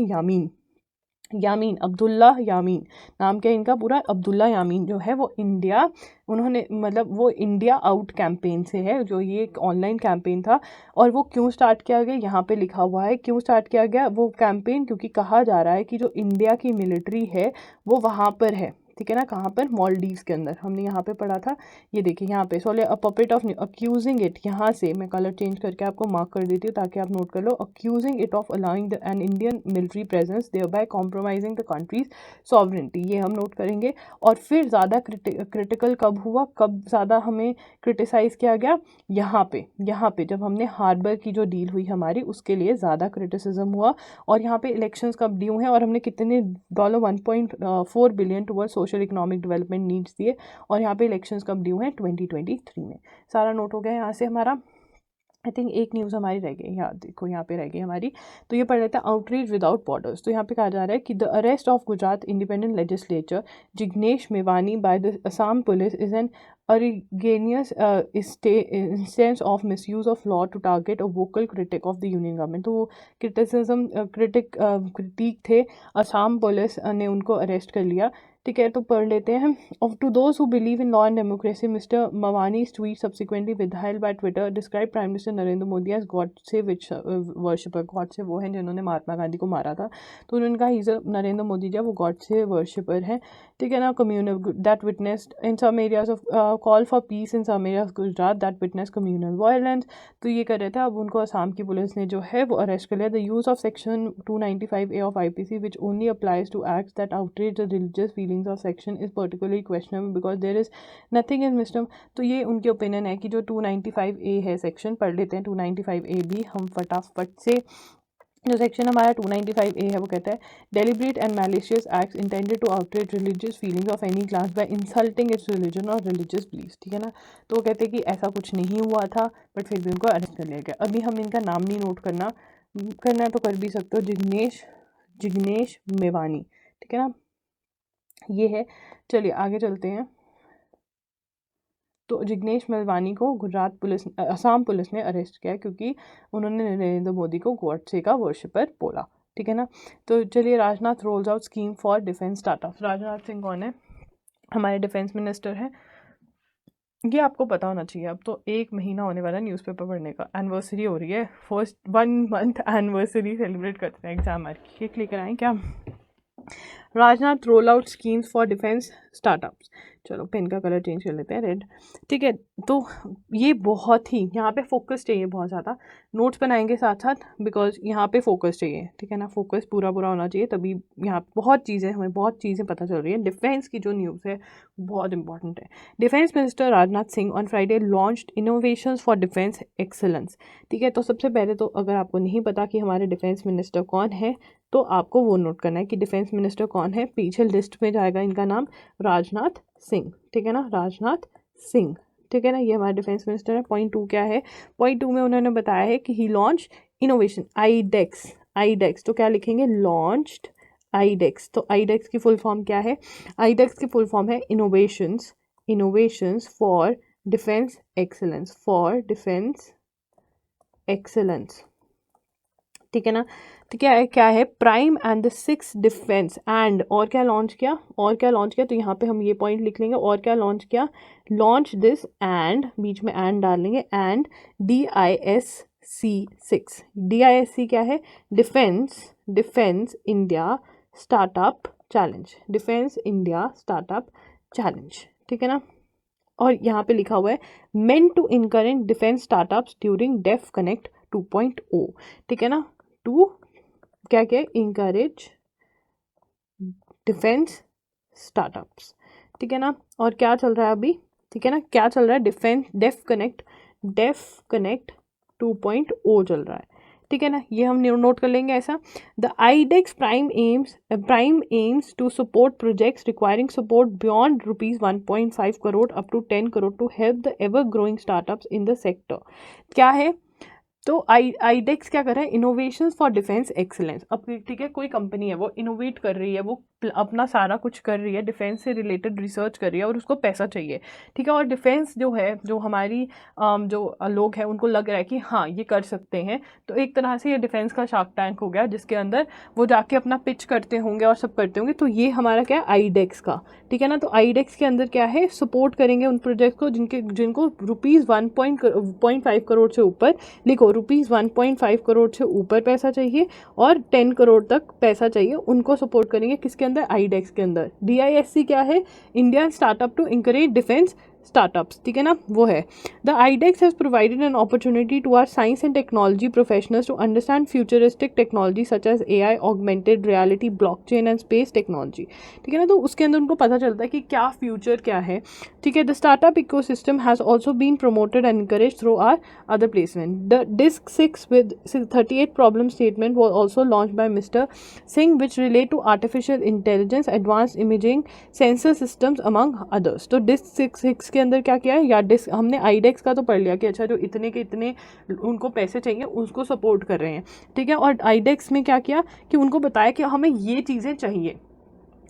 यामीन अब्दुल्ला यामीन, नाम क्या है इनका पूरा? अब्दुल्ला यामीन जो है वो इंडिया, उन्होंने मतलब वो इंडिया आउट कैंपेन से है, जो ये एक ऑनलाइन कैंपेन था। और वो क्यों स्टार्ट किया गया? यहाँ पे लिखा हुआ है क्यों स्टार्ट किया गया वो कैंपेन, क्योंकि कहा जा रहा है कि जो इंडिया की मिलिट्री है वो वहाँ पर है, ठीक है ना, कहाँ पर? मालदीव्स के अंदर। हमने यहाँ पे पढ़ा था, ये देखिए यहाँ पे सोले a puppet of accusing it, यहाँ से मैं कलर चेंज करके आपको मार्क कर देती हूँ ताकि आप नोट कर लो। Accusing it of allowing an Indian military presence there by compromising the country's sovereignty, ये हम नोट करेंगे। और फिर ज़्यादा क्रिटिकल कब हुआ, कब ज़्यादा हमें क्रिटिसाइज़ किया गया? यहाँ पे जब हमने हार्बर की जो डील हुई हमारी उसके लिए ज़्यादा क्रिटिसिज्म हुआ। और यहाँ पे इलेक्शंस कब ड्यू हैं और हमने कितने $1.4 billion toward social economic development needs दिए, और यहाँ पे इलेक्शंस कब ड्यू हैं? 2023 में। सारा नोट हो गया यहाँ से हमारा। आई थिंक एक न्यूज़ हमारी रह गई, यहाँ देखो यहाँ पे रह गई हमारी, तो ये पढ़ लेते हैं आउटरीच विदाउट बॉर्डर्स। तो यहाँ पे कहा जा रहा है कि the arrest of Gujarat independent legislator Jignesh Mevani by the Assam police is an egregious instance of misuse of law to target a vocal critic of the union government. तो वो क्रिटिक थे, असम पुलिस ने उनको अरेस्ट कर लिया, ठीक है। तो पढ़ लेते हैं। Of to those who believe in law and democracy, mister Mevani's tweet subsequently withheld by Twitter described Prime Minister Narendra Modi as Godse worshipper। Godse वो हैं जिन्होंने महात्मा गांधी को मारा था, तो उन्होंने कहा नरेंद्र मोदी जो वो गॉडसे वर्शिपर हैं, ठीक है ना। Communal that witnessed in some areas of call for peace in some areas Gujarat that witness communal violence. तो ये कर रहे थे। अब उनको असम की पुलिस ने जो है वो अरेस्ट कर लिया। The use of section 295A ऑफ IPC which only applies to acts that outreach the religious feelings of section is particularly questionable because there is nothing in मिस्टम। तो ये उनकी ओपिनियन है कि जो 295A है सेक्शन, पढ़ लेते हैं 295A भी हम फटाफट से। जो सेक्शन हमारा 295A है वो कहता है deliberate and malicious acts intended to outreach religious feelings of any class by insulting its religion और रिलीजियस बिलीव्स, ठीक है ना। तो वो कहते हैं कि ऐसा कुछ नहीं हुआ था बट फिर भी उनको अरेस्ट कर लिया गया। अभी हम इनका नाम नहीं नोट करना है तो कर भी सकते हो, जिग्नेश मेवानी, ठीक है ना, ये है। चलिए आगे चलते हैं। तो जिग्नेश मेवानी को गुजरात पुलिस असम पुलिस ने अरेस्ट किया क्योंकि उन्होंने नरेंद्र मोदी को गॉडसे का वर्शिपर बोला, ठीक है ना। तो चलिए, Rajnath roles out scheme for defence startups. Rajnath Singh कौन है? हमारे डिफेंस मिनिस्टर हैं। ये आपको पता होना चाहिए। अब तो 1 महीना होने वाला है न्यूज़पेपर पढ़ने का, एनिवर्सरी हो रही है, फर्स्ट 1 मंथ एनिवर्सरी सेलिब्रेट करते हैं एग्जाम आ रही है। क्लिक लेकर आएँ क्या? Rajnath roll out schemes for defence startups. चलो पेन का कलर चेंज कर लेते हैं, रेड, ठीक है। तो ये बहुत ही यहाँ पे फोकस चाहिए, बहुत ज़्यादा नोट्स बनाएंगे साथ साथ बिकॉज यहाँ पे फोकस चाहिए, ठीक है ना। फोकस पूरा होना चाहिए, तभी यहाँ बहुत चीज़ें पता चल रही है। डिफेंस की जो न्यूज़ है बहुत इंपॉर्टेंट है। Defence minister Rajnath Singh on Friday launched innovations for defence excellence, ठीक है। तो सबसे पहले तो अगर आपको नहीं पता कि हमारे डिफेंस मिनिस्टर कौन है तो आपको वो नोट करना है कि डिफेंस मिनिस्टर कौन है। पीछे लिस्ट में जाएगा इनका नाम, राजनाथ सिंह, ठीक है ना, राजनाथ सिंह, ठीक है ना। ये हमारे डिफेंस मिनिस्टर है। पॉइंट 2 क्या है? पॉइंट 2 में उन्होंने बताया है कि ही लॉन्च इनोवेशन आईडेक्स। तो क्या लिखेंगे? Launched iDEX. तो आईडेक्स की फुल फॉर्म क्या है? आईडेक्स की फुल फॉर्म है इनोवेशंस फॉर डिफेंस एक्सेलेंस, ठीक है ना। तो क्या है? Prime and the 6 defence and और क्या लॉन्च किया? तो यहाँ पे हम ये पॉइंट लिख लेंगे। और क्या लॉन्च किया? लॉन्च दिस एंड, बीच में एंड डाल लेंगे, एंड DISC 6 क्या है? डिफेंस इंडिया स्टार्टअप चैलेंज, ठीक है ना। और यहाँ पे लिखा हुआ है meant to encourage defence startups during Def Connect 2.0, ठीक है ना। क्या इंकरेज डिफेंस स्टार्टअप्स, ठीक है ना। और क्या चल रहा है अभी, ठीक है ना, क्या चल रहा है? डेफ कनेक्ट 2.0 चल रहा है, ठीक है ना, ये हम नोट कर लेंगे ऐसा। The iDEX prime aims to support projects requiring support beyond ₹1.5 crore up to 10 crore to help the ever growing startups in the sector. क्या है, तो आईडेक्स क्या कर रहा है, इनोवेशंस फॉर डिफेंस एक्सीलेंस। अब ठीक है, कोई कंपनी है वो इनोवेट कर रही है, वो अपना सारा कुछ कर रही है, डिफेंस से रिलेटेड रिसर्च कर रही है और उसको पैसा चाहिए, ठीक है। और डिफेंस जो है, जो हमारी जो लोग हैं उनको लग रहा है कि हाँ ये कर सकते हैं, तो एक तरह से ये डिफेंस का शार्क टैंक हो गया जिसके अंदर वो जाके अपना पिच करते होंगे और सब करते होंगे। तो ये हमारा क्या है, आईडेक्स का, ठीक है ना। तो आईडेक्स के अंदर क्या है, सपोर्ट करेंगे उन प्रोजेक्ट को जिनको ₹1.5 करोड़ से ऊपर, लिखो ₹1.5 करोड़ से ऊपर पैसा चाहिए और 10 करोड़ तक पैसा चाहिए, उनको सपोर्ट करेंगे। किसके अंदर, आईडेक्स के अंदर। DISC क्या है, Indian startup to encourage defence startups, ठीक है ना, वो है। The iDEX has provided an opportunity to our science and technology professionals to understand futuristic technology such as AI, augmented reality, blockchain and space technology, ठीक है ना। तो उसके अंदर उनको पता चलता है कि क्या फ्यूचर क्या है, ठीक है। The startup ecosystem has also been promoted and encouraged through our other placement. The DISC 6 with 38 problem statement was also launched by Mr. Singh, which relate to artificial intelligence, advanced imaging, sensor systems among others. तो DISC 6 के अंदर क्या किया है, या disc हमने iDEX का तो पढ़ लिया कि अच्छा जो इतने के इतने उनको पैसे चाहिए उसको सपोर्ट कर रहे हैं, ठीक है। और आईडेक्स में क्या किया कि उनको बताया कि हमें ये चीज़ें चाहिए,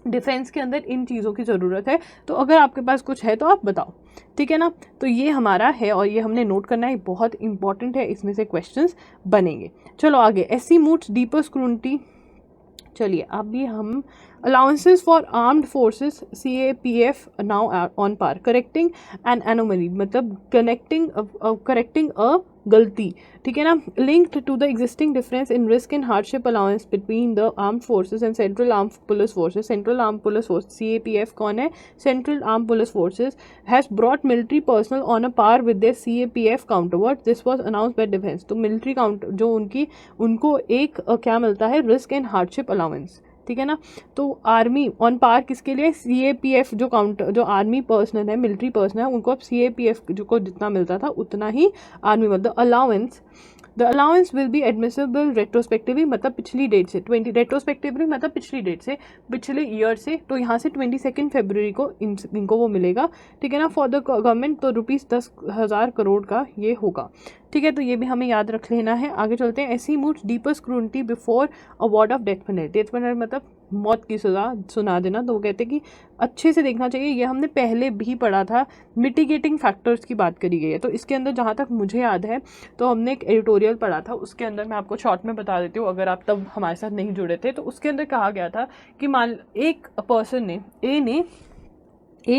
डिफेंस के अंदर इन चीज़ों की ज़रूरत है, तो अगर आपके पास कुछ है तो आप बताओ, ठीक है ना। तो ये हमारा है और ये हमने नोट करना है, बहुत इंपॉर्टेंट है, इसमें से क्वेश्चंस बनेंगे। चलो आगे, SC मूव्स डीपर स्क्रूटनी। चलिए अभी हम allowances for armed forces CAPF now on par, correcting an anomaly, मतलब करेक्टिंग अ गलती, ठीक है ना, linked to the existing difference in risk and hardship allowance between the armed forces and central armed police forces. Central armed police force CAPF कौन है, central armed police forces has brought military personnel on a par with their CAPF counterpart. This was announced by defence. तो military counter जो उनको एक क्या मिलता है, risk and hardship allowance, ठीक है ना। तो आर्मी ऑन पार किसके लिए, CAPF जो आर्मी पर्सनल है, मिलिट्री पर्सनल है, उनको अब CAPF जो को जितना मिलता था उतना ही आर्मी मतलब the allowance will be admissible retrospectively, मतलब पिछली डेट से, रेट्रोस्पेक्टिवली मतलब पिछली डेट से, पिछले ईयर से। तो यहाँ से 22 फरवरी को इनको वो मिलेगा, ठीक है ना, फॉर द गवर्नमेंट। तो ₹10,000 करोड़ का ये होगा, ठीक है। तो ये भी हमें याद रख लेना है। आगे चलते हैं। SC moves deeper scrutiny before award of death penalty. Death penalty मतलब मौत की सज़ा सुना देना। तो वो कहते हैं कि अच्छे से देखना चाहिए, ये हमने पहले भी पढ़ा था, मिटिगेटिंग फैक्टर्स की बात करी गई है। तो इसके अंदर जहाँ तक मुझे याद है तो हमने एक एडिटोरियल पढ़ा था, उसके अंदर मैं आपको शॉर्ट में बता देती हूँ अगर आप तब हमारे साथ नहीं जुड़े थे। तो उसके अंदर कहा गया था कि मान एक पर्सन ने ए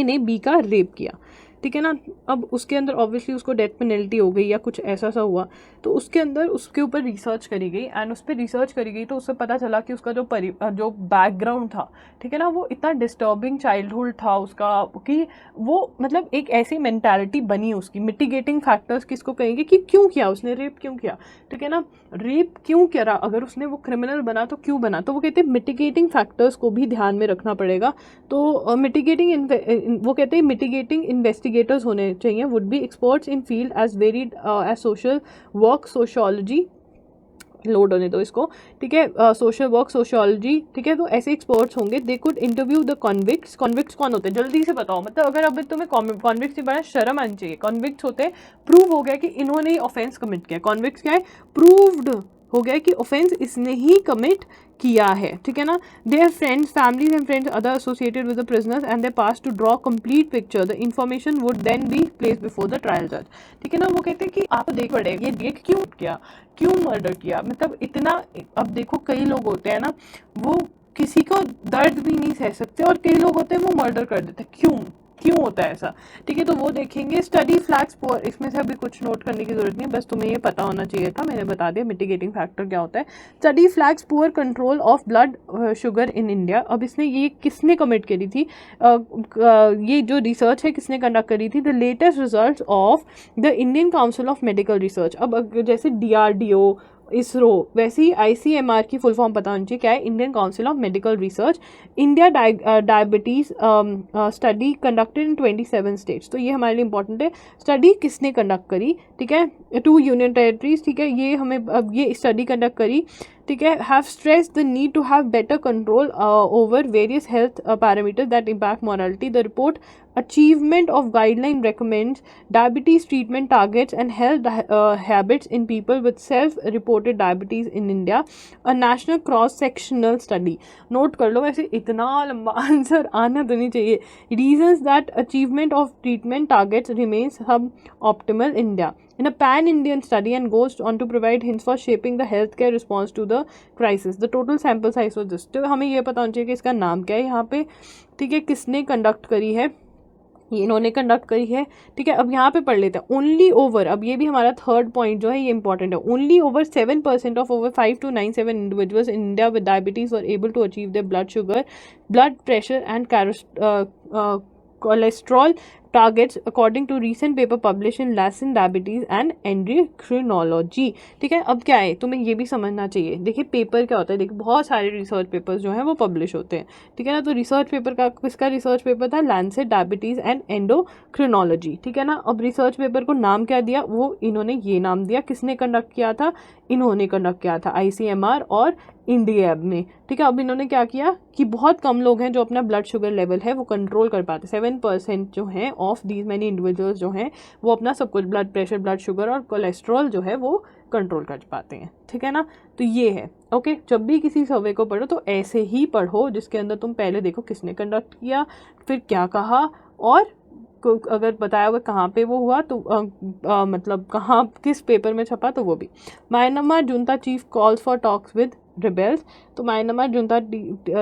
ने बी का रेप किया, ठीक है ना। अब उसके अंदर ऑब्वियसली उसको डेथ पेनल्टी हो गई या कुछ ऐसा सा हुआ, तो उसके अंदर उसके ऊपर रिसर्च करी गई एंड उस पर रिसर्च करी गई तो उससे पता चला कि उसका जो बैकग्राउंड था, ठीक है ना, वो इतना डिस्टर्बिंग चाइल्डहुड था उसका कि वो मतलब एक ऐसी मेंटालिटी बनी उसकी। मिटिगेटिंग फैक्टर्स किसको कहेंगे कि क्यों किया उसने, रेप क्यों किया, ठीक है ना, रेप क्यों करा, अगर उसने वो क्रिमिनल बना तो क्यों बना। तो वो कहते हैं मिटिगेटिंग फैक्टर्स को भी ध्यान में रखना पड़ेगा। तो वो कहते हैं मिटिगेटिंग इन्वेस्टिगेटर्स होने चाहिए, would be experts in field as varied as social work, sociology, load होने दो इसको, ठीक है, सोशल वर्क, सोशियोलॉजी, ठीक है। तो ऐसे एक्सपर्ट्स होंगे। They could interview the convicts. Convicts कौन होते हैं, जल्दी से बताओ, मतलब अगर अभी तुम्हें कॉन्विक्ट्स के बारे में शर्म आनी चाहिए। कॉन्विक्ट्स होते हैं, प्रूव हो गया कि इन्होंने ही ऑफेंस कमिट किया। कॉन्विक्ट्स क्या है, प्रूव्ड हो गया कि ऑफेंस इसने ही कमिट किया है, ठीक है ना। Their friends, families and friends other associated with the prisoners and they pass to draw complete picture, the information would then be place before the trial जज, ठीक है ना। वो कहते हैं कि आप देख पड़े ये डेट क्यों किया, क्यों मर्डर किया, मतलब इतना। अब देखो कई लोग होते हैं ना, वो किसी को दर्द भी नहीं सह सकते और कई लोग होते हैं वो मर्डर कर देते हैं, क्यों होता है ऐसा, ठीक है। तो वो देखेंगे। स्टडी फ्लैग्स पुअर, इसमें से अभी कुछ नोट करने की जरूरत नहीं, बस तुम्हें ये पता होना चाहिए था, मैंने बता दिया मिटिगेटिंग फैक्टर क्या होता है। Study flags poor control of blood sugar in India. अब इसने ये किसने कमिट करी थी, ये जो रिसर्च है किसने कंडक्ट करी थी, the latest result of the Indian council of medical research. अब जैसे DRDO इसरो, वैसे ही ICMR की फुल फॉर्म पता होनी चाहिए, क्या है, Indian council of medical research. India diabetes study conducted in 27 states, तो ये हमारे लिए इंपॉर्टेंट है। स्टडी किसने कंडक्ट करी, ठीक है, 2 यूनियन टेरिटरीज, ठीक है, ये हमें अब ये स्टडी कंडक्ट करी, ठीक है। Have stress the need to have better control over various health parameters that impact mortality. The report achievement of guideline recommends diabetes treatment targets and health habits in people with self-reported diabetes in India, a national cross-sectional study। Note कर लो, वैसे इतना लंबा answer आना तो नहीं चाहिए। Reasons that achievement of treatment targets remains suboptimal in India in a pan-Indian study and goes on to provide hints for shaping the healthcare response to the crisis। The total sample size was this। तो हमें ये पता होना चाहिए कि इसका नाम क्या है यहाँ पे, ठीक है, किसने कंडक्ट करी है, ये इन्होंने कंडक्ट करी है, ठीक है। अब यहाँ पे पढ़ लेते हैं। ओनली ओवर, अब ये भी हमारा थर्ड पॉइंट जो है ये इंपॉर्टेंट है। Only over 7% of over 5297 individuals in India with diabetes were able to achieve their blood sugar, blood pressure and cholesterol targets according to recent paper published in Lancet Diabetes and Endocrinology। ठीक है, अब क्या है, तुम्हें ये भी समझना चाहिए। देखिए पेपर क्या होता है, देखिए बहुत सारे रिसर्च पेपर्स जो हैं वो पब्लिश होते हैं, ठीक है ना। तो रिसर्च पेपर का, किसका रिसर्च पेपर था, लैंसेट डायबिटीज एंड एंडोक्रिनोलॉजी, ठीक है ना। अब रिसर्च पेपर को नाम क्या दिया, वो इन्होंने ये नाम दिया, किसने कंडक्ट किया था, इन्होंने कंडक्ट किया था ICMR और इंडिया ने, ठीक है। अब इन्होंने क्या किया कि बहुत कम लोग हैं जो अपना ब्लड शुगर लेवल है वो कंट्रोल कर पाते, 7% जो हैं ऑफ दीज मैनी इंडिविजुअल्स जो हैं वो अपना सब कुछ ब्लड प्रेशर, ब्लड शुगर और कोलेस्ट्रॉल जो है वो कंट्रोल कर पाते हैं, ठीक है ना। तो ये है, ओके। जब भी किसी सर्वे को पढ़ो तो ऐसे ही पढ़ो जिसके अंदर तुम पहले देखो किसने कंडक्ट किया, फिर क्या कहा, और अगर बताया हुआ कहाँ पे वो हुआ तो मतलब कहाँ किस पेपर में छपा तो वो भी। Myanmar junta chief calls for talks with rebels, तो म्यांमार जुंता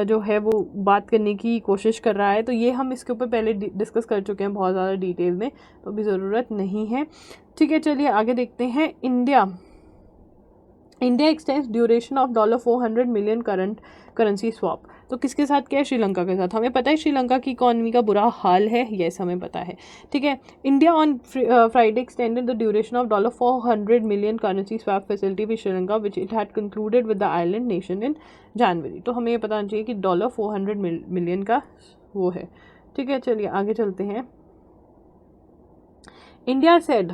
जो है वो बात करने की कोशिश कर रहा है, तो ये हम इसके ऊपर पहले डिस्कस कर चुके हैं बहुत ज़्यादा डिटेल में, तो अभी ज़रूरत नहीं है, ठीक है। चलिए आगे देखते हैं। India extends duration of $400 million currency swap, तो किसके साथ क्या है, श्रीलंका के साथ। हमें पता है श्रीलंका की इकॉनमी का बुरा हाल है, यस हमें पता है, ठीक है। India on Friday extended the duration of $400 million currency swap facility with Sri Lanka which it had concluded with the island nation in January. तो हमें ये पता होना चाहिए कि $400 मिलियन का वो है, ठीक है। चलिए आगे चलते हैं। इंडिया सेड,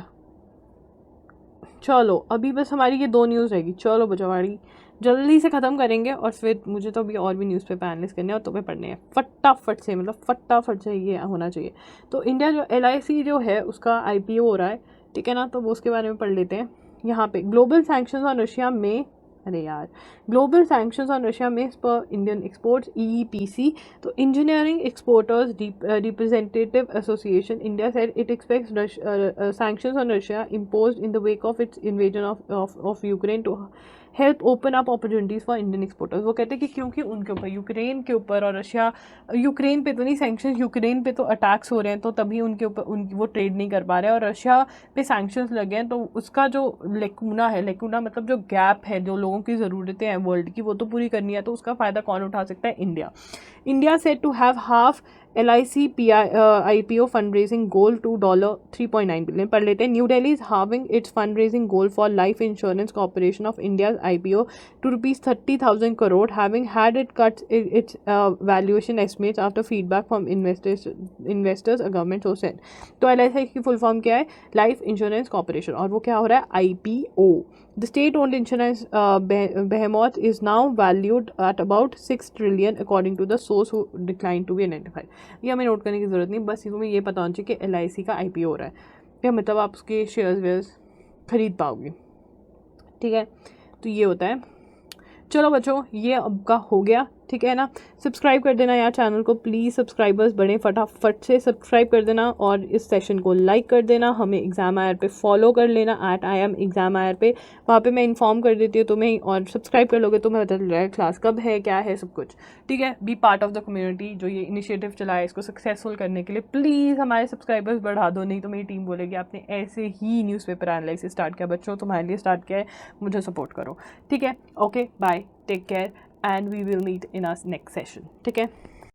चलो अभी बस हमारी ये 2 न्यूज़ रहेगी, चलो बचवाड़ी जल्दी से ख़त्म करेंगे और फिर मुझे तो अभी और भी न्यूज़पेपर एनालिसिस करने हैं और तुम्हें पढ़ने हैं फटाफट से, मतलब फटाफट से ये होना चाहिए। तो इंडिया जो LIC जो है उसका IPO हो रहा है, ठीक है ना, तो वो उसके बारे में पढ़ लेते हैं। यहाँ पे ग्लोबल सैंक्शंस ऑन रशिया में, अरे यार, ग्लोबल सैंक्शंस ऑन रशिया में पर इंडियन एक्सपोर्ट्स EEPC, तो engineering exporters representative association India said it aspects sanctions on Russia imposed in the wake of its invasion of Ukraine to help open up opportunities for Indian exporters. वो कहते हैं कि क्योंकि उनके ऊपर, Ukraine के ऊपर, और रशिया, यूक्रेन पे तो नहीं सैंक्शंस, यूक्रेन पे तो अटैक्स हो रहे हैं तो तभी उनके ऊपर वो ट्रेड नहीं कर पा रहे हैं, और रशिया पे सैंक्शंस लगे हैं तो उसका जो लेकुना है, लेकुना मतलब जो गैप है, जो लोगों की ज़रूरतें हैं वर्ल्ड की, वो तो पूरी करनी है, तो उसका फ़ायदा कौन उठा सकता है, India said to have half LIC IPO fundraising goal to $3.9 billion। पढ़ लेते हैं। New Delhi is having it's fundraising goal for Life Insurance Corporation of India's IPO to ₹30,000 crore, having had it cut its valuation estimates after feedback from investors, a government so said। तो LIC की full form क्या है, life insurance corporation, और वो क्या हो रहा है, IPO। The state-owned insurance behemoth is now valued at about 6 trillion according to the source who declined to be identified। ये हमें नोट करने की ज़रूरत नहीं, बस तुम्हें ये पता होना चाहिए कि LIC का IPO हो रहा है, क्या मतलब आप उसके शेयर्स खरीद पाओगे, ठीक है। तो ये होता है। चलो बच्चों ये अब का हो गया, ठीक है ना। सब्सक्राइब कर देना यार चैनल को, प्लीज़ सब्सक्राइबर्स बढ़े, फटाफट से सब्सक्राइब कर देना और इस सेशन को लाइक कर देना। हमें एग्ज़ाम आयर पे फॉलो कर लेना, @IM एग्ज़ाम आयर पे, वहाँ पे मैं इन्फॉर्म कर देती हूँ तुम्हें, और सब्सक्राइब कर लोगे तो मैं बता रहा है क्लास कब है, क्या है, सब कुछ, ठीक है। Be part of the community जो ये इनिशिएटिव चला है इसको सक्सेसफुल करने के लिए प्लीज़ हमारे सब्सक्राइबर्स बढ़ा दो, नहीं तो मेरी टीम बोलेगी आपने ऐसे ही न्यूज़पेपर एनालिसिस स्टार्ट किया। बच्चों तुम्हारे लिए स्टार्ट किया है, मुझे सपोर्ट करो, ठीक है। Okay bye, take care and we will meet in our next session, ठीक है।